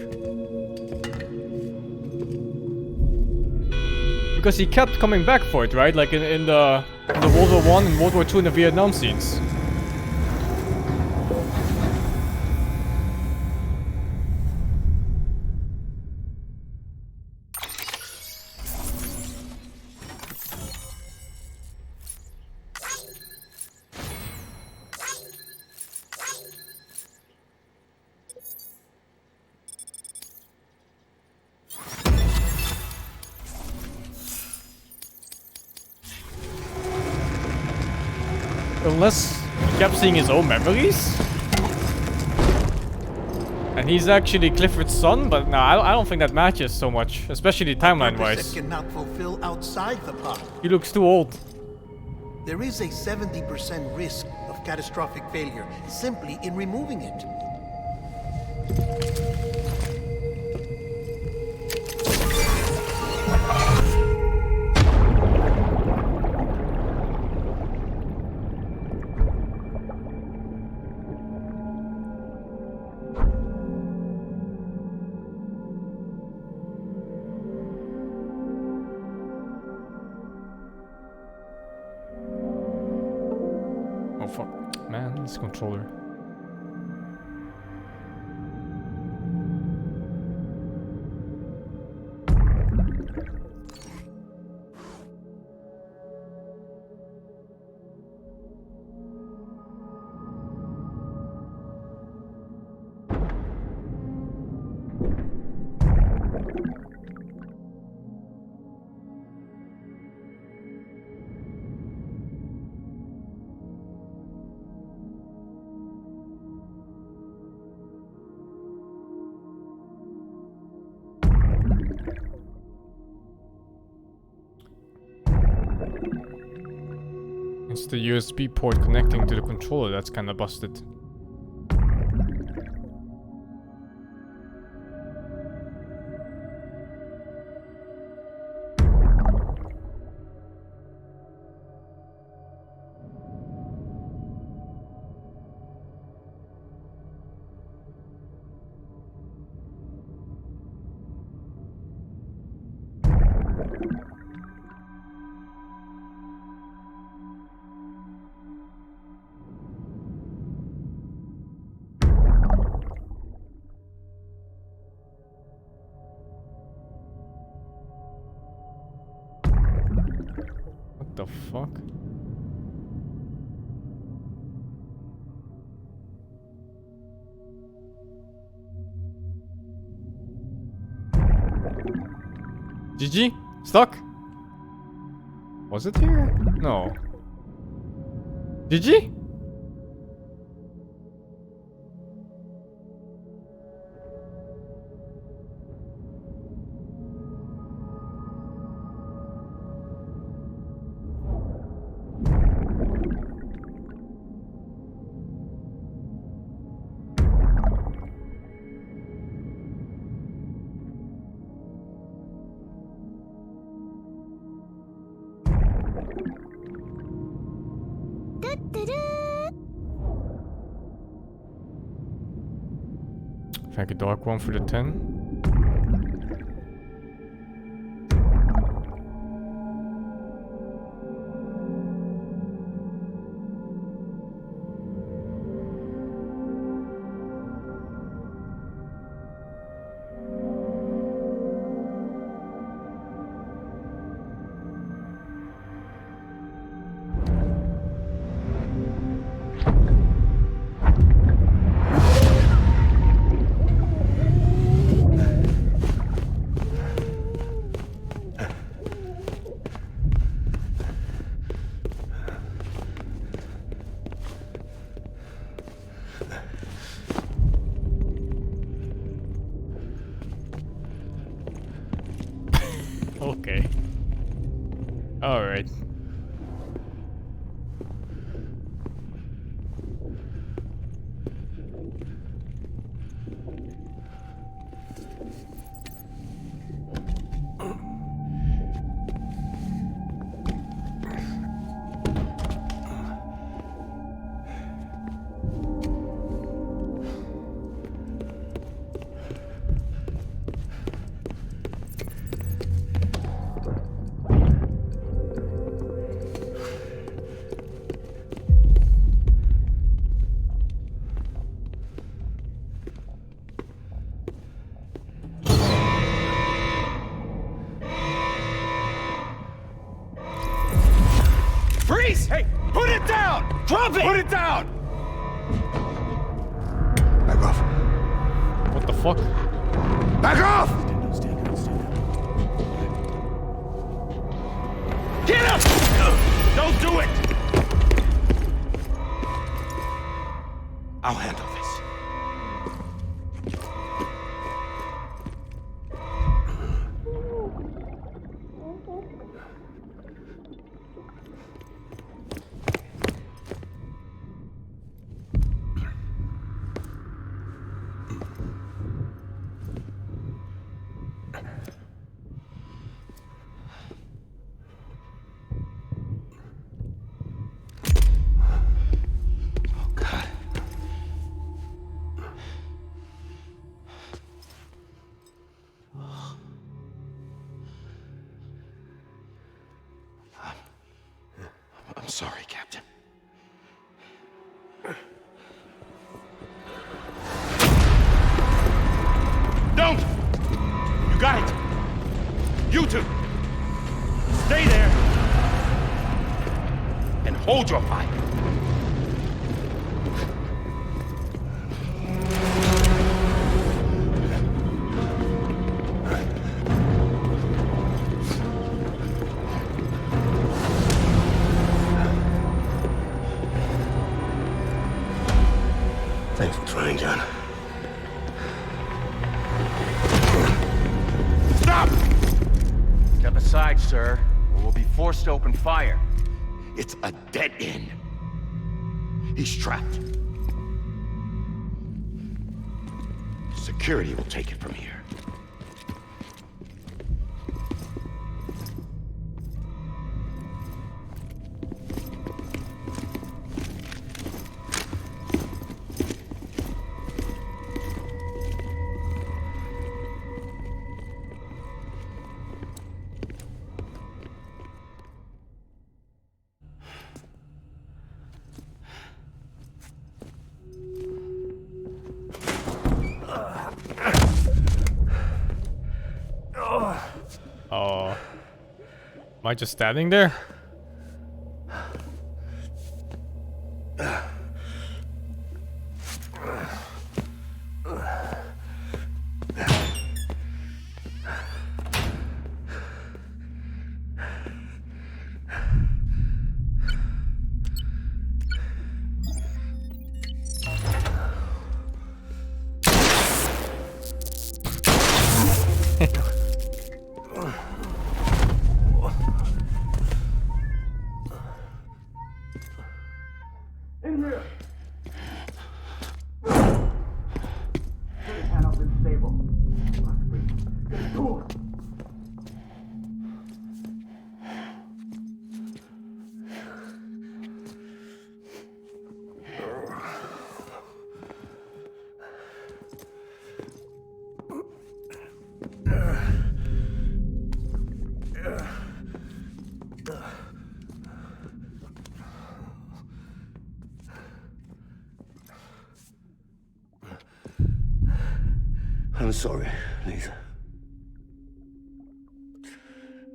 Because he kept coming back for it, right? Like in the World War I and World War II and the Vietnam scenes. Unless he kept seeing his own memories? And he's actually Clifford's son, but no, I don't think that matches so much, especially timeline-wise. Cannot fulfill outside the pod. He looks too old. There is a 70% risk of catastrophic failure simply in removing it. Oh fuck. Man, this controller. It's the USB port connecting to the controller that's kinda busted. What the fuck? GG? Stuck? Was it here? No. GG? Thank you, Dark One, for the 10. Okay. Alright. Freeze! Hey, put it down! Drop it! Put it down! Back off. What the fuck? Back off! Get up! Don't do it! I'll handle this. I'm sorry, Captain. Don't! You got it! You two! Stay there! And hold your fire! Thanks for trying, John. Stop! Step aside, sir, or we'll be forced to open fire. It's a dead end. He's trapped. Security will take it from here. Oh. Am I just standing there? I'm sorry, Lisa.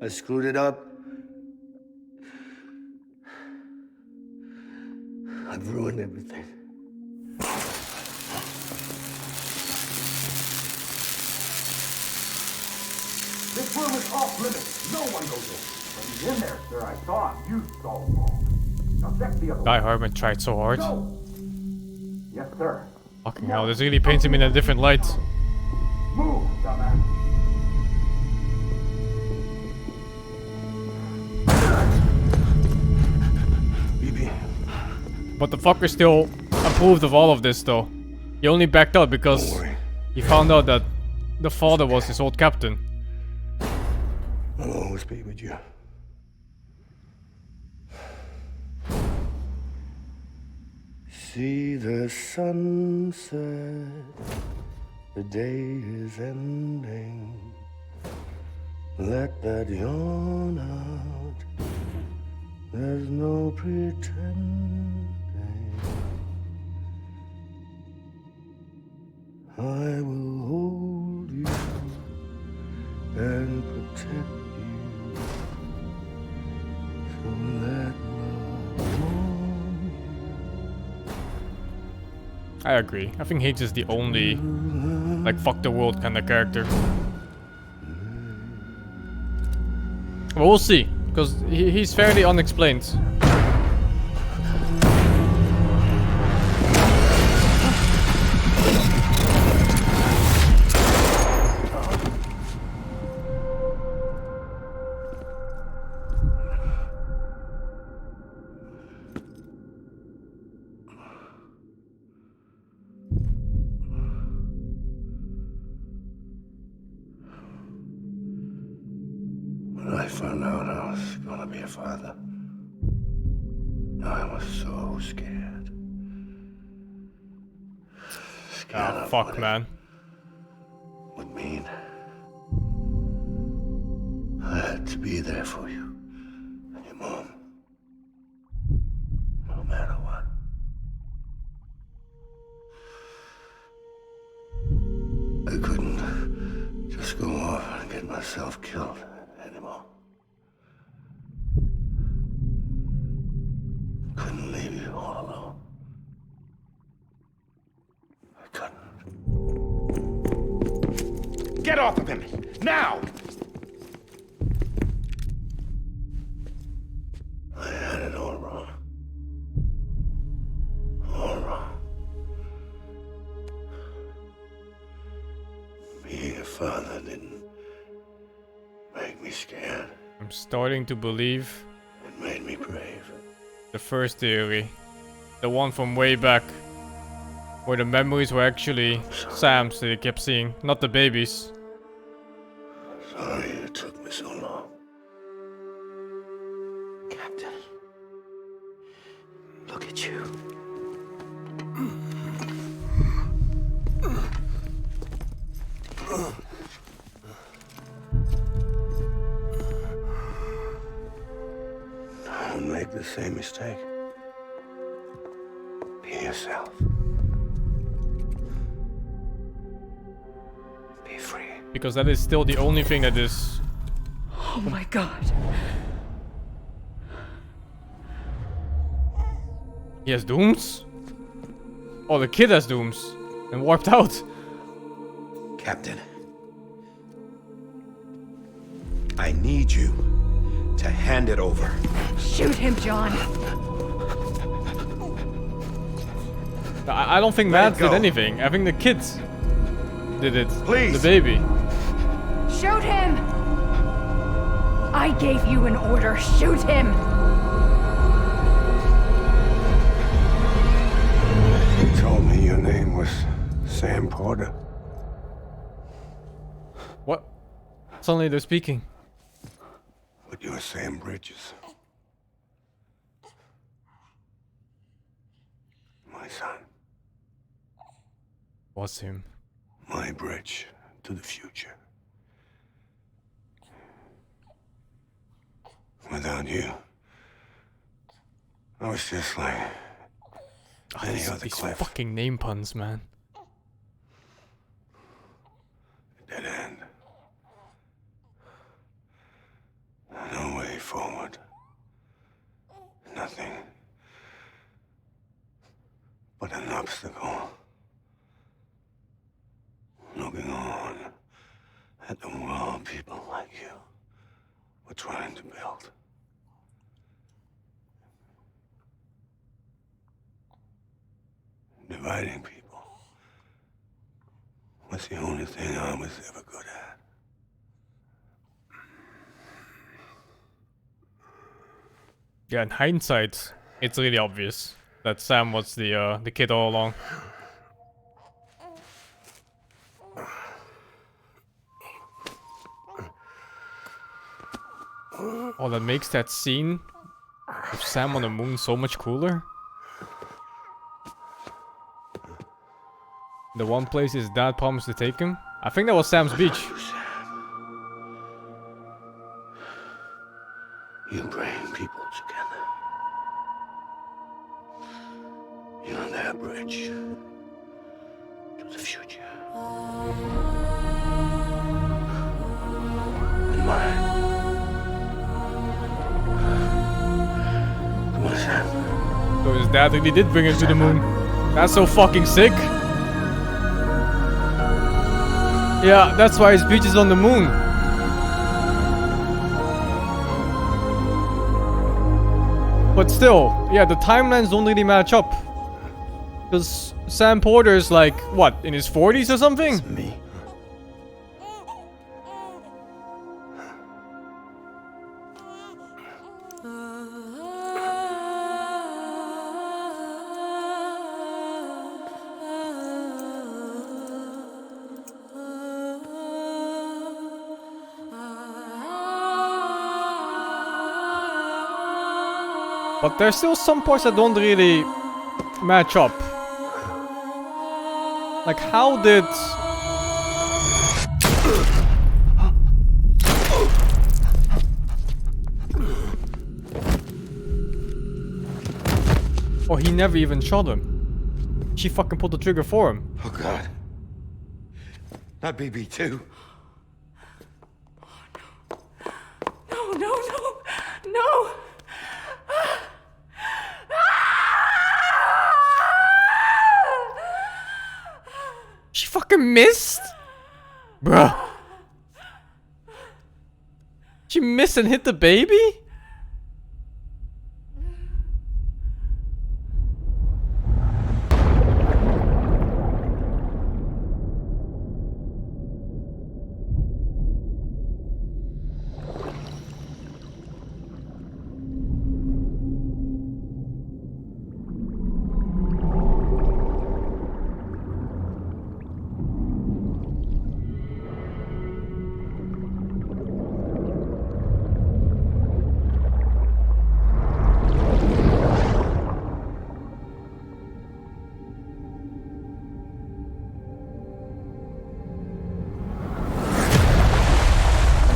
I screwed it up. I've ruined everything. This room is off limits. No one goes in. But he's in there, sir. I saw him. You saw him all. Now check the other Guy one. Harmon tried so hard. Go! Yes, sir. Fucking hell, this really paints him in a different light. Move, dumbass. BB. But the fucker still approved of all of this though. He only backed out because Don't worry. he found out that the father was his old captain. I'll always be with you. See the sunset, the day is ending. Let that yawn out, there's no pretending. I will hold you and protect you. So let love warm you. I agree. I think H is the only, like, fuck the world kind of character. Well, we'll see, because he's fairly unexplained. When I found out I was gonna be a father, I was so scared. Scared Ah, of fuck, what man. it would mean. I had to be there for you and your mom, no matter what. I couldn't just go off and get myself killed anymore. Couldn't leave you all alone. I couldn't. Get off of him! Now! I had it all wrong. All wrong. Being a father didn't make me scared. I'm starting to believe It made me brave. the first theory. The one from way back. Where the memories were actually Sam's that he kept seeing, not the babies. Sorry it took me so long. Captain, look at you. Don't make the same mistake. Be yourself. Be free. Because that is still the only thing that is... Oh my god. He has dooms? Oh, the kid has dooms. And warped out. Captain. I need you to hand it over. Shoot him, John. I don't think Let it Mads did go. anything. I think the kids did it. Please. The baby. Shoot him! I gave you an order. Shoot him! You told me your name was Sam Porter. What? Suddenly they're speaking. But you're Sam Bridges. My son. Was him. My bridge to the future. Without you, I was just like Oh, any these other these Cliff. fucking name puns, man. obstacle. Looking on at the world people like you were trying to build. Dividing people was the only thing I was ever good at. Yeah, in hindsight, it's really obvious that Sam was the kid all along. Oh, that makes that scene of Sam on the moon so much cooler. The one place his dad promised to take him. I think that was Sam's beach. You bring people together. You're their bridge to the future. And mine. Come on, Sam. So his dad really did bring him to the moon. That's so fucking sick. Yeah, that's why his beach is on the moon. But still, yeah, the timelines don't really match up. Because Sam Porter's like, what, in his 40s or something? It's me. But there's still some parts that don't really match up. Like, how did... Oh, he never even shot him. She fucking pulled the trigger for him. Oh, God. Not BB2. No, no, no, no! She fucking missed? Bruh. She missed and hit the baby?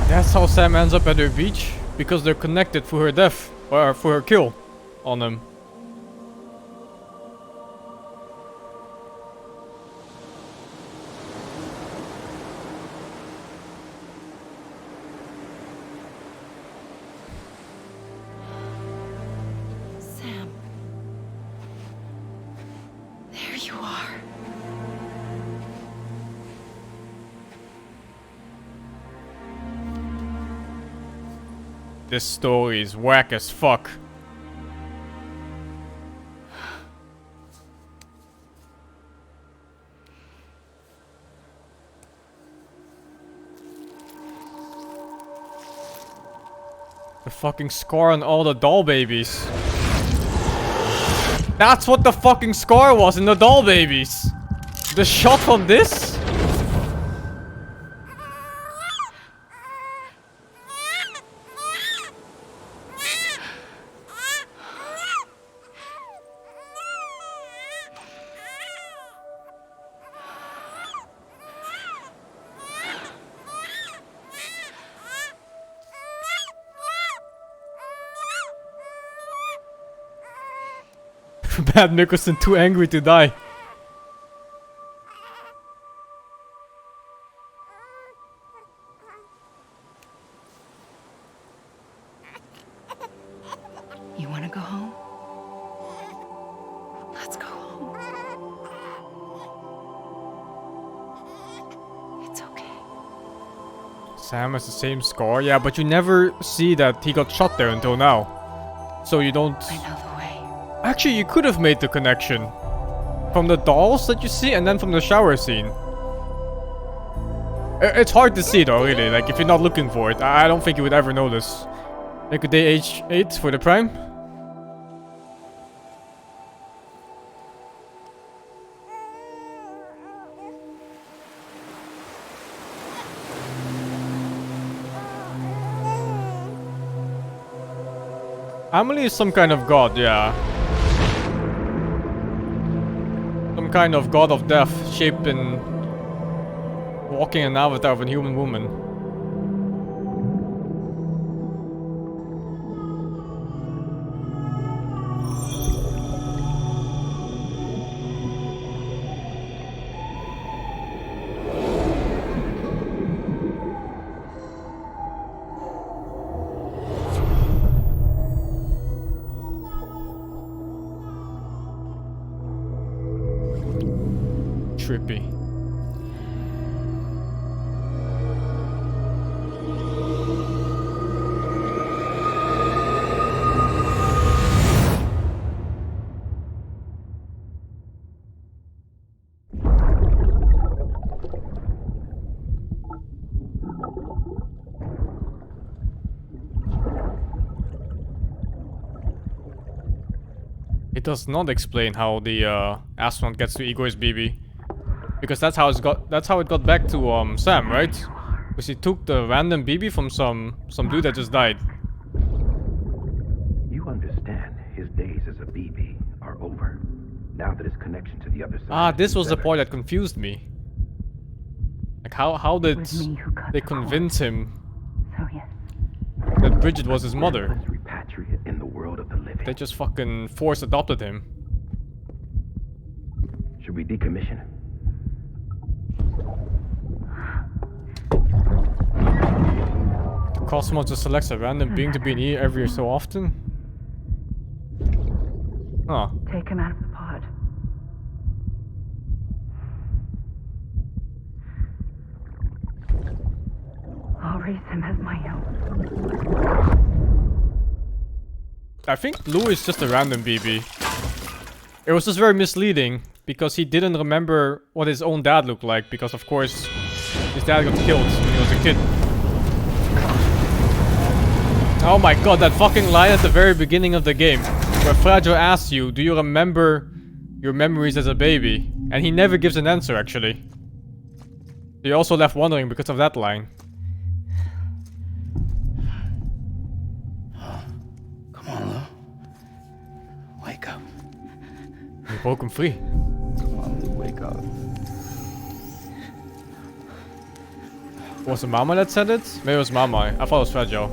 That's how Sam ends up at her beach, because they're connected through her death, or for her kill on him. Sam. There you are. This story is whack as fuck. The fucking scar on all the doll babies. That's what the fucking scar was in the doll babies. The shot from this? Bad Nicholson too angry to die. You want to go home? Let's go home. Sam has the same scar? Yeah, but you never see that he got shot there until now. So you don't... I know the way. Actually, you could have made the connection. From the dolls that you see and then from the shower scene. It's hard to see though, really. Like, if you're not looking for it. I don't think you would ever notice. Like a day age 8 for the prime. Amelie is some kind of god, yeah. Some kind of god of death, shaped in... walking an avatar of a human woman. Trippy. It does not explain how the astronaut gets to Igor's BB. Because that's how it got back to Sam, right? Because he took the random BB from some dude that just died. You understand his days as a BB are over. Now that his connection to the other side. Ah, this was the part that confused me. Like how did they convince him that Bridget was his mother? Repatriate in the world of the living. They just fucking force adopted him. Should we decommission him? The Cosmos just selects a random being to be near every so often? Huh. Take him out of the pod. I'll raise him as my own. I think Lou is just a random BB. It was just very misleading because he didn't remember what his own dad looked like because of course his dad got killed when he was a kid. Oh my god, that fucking line at the very beginning of the game where Fragile asks you, do you remember your memories as a baby? And he never gives an answer actually. So you're also left wondering because of that line. Come on, Lou. Wake up. You broke him free. Come on, Lou, wake up. Was it Mama that said it? Maybe it was Mama. I thought it was Fragile.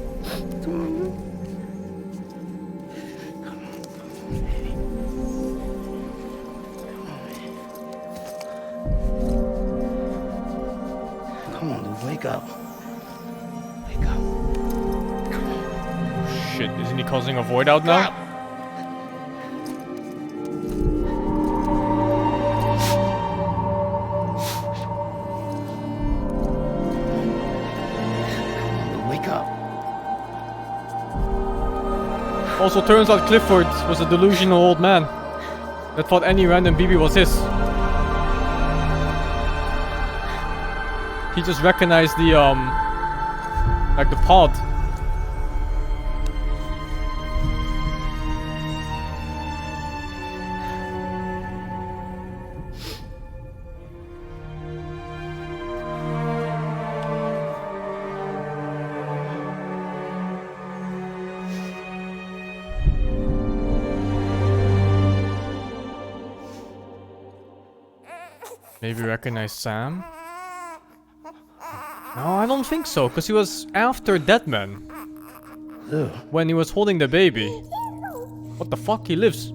Come on, Lou, wake up. Wake up. Shit, isn't he causing a void out now? Also turns out Clifford was a delusional old man that thought any random BB was his. He just recognized the like the pod. Maybe recognize Sam? No, I don't think so, because he was after Deadman. Lou. When he was holding the baby. What the fuck? He lives.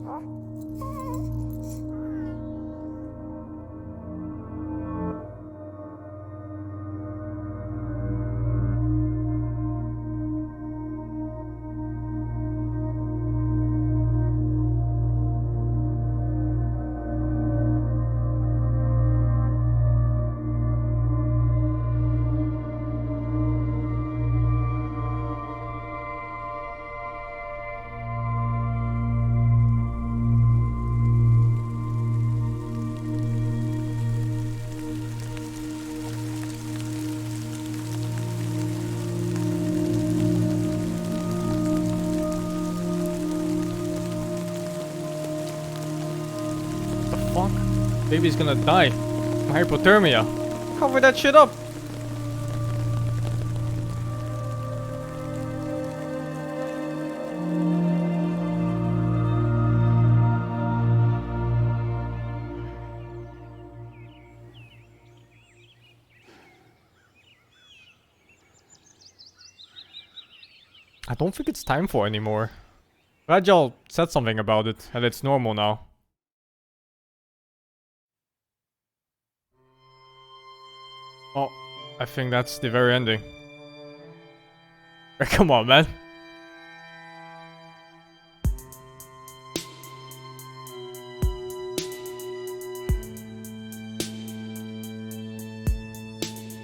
Baby's gonna die from hypothermia. Cover that shit up. I don't think it's time for anymore. Glad y'all said something about it, and it's normal now. Oh, I think that's the very ending. Come on, man.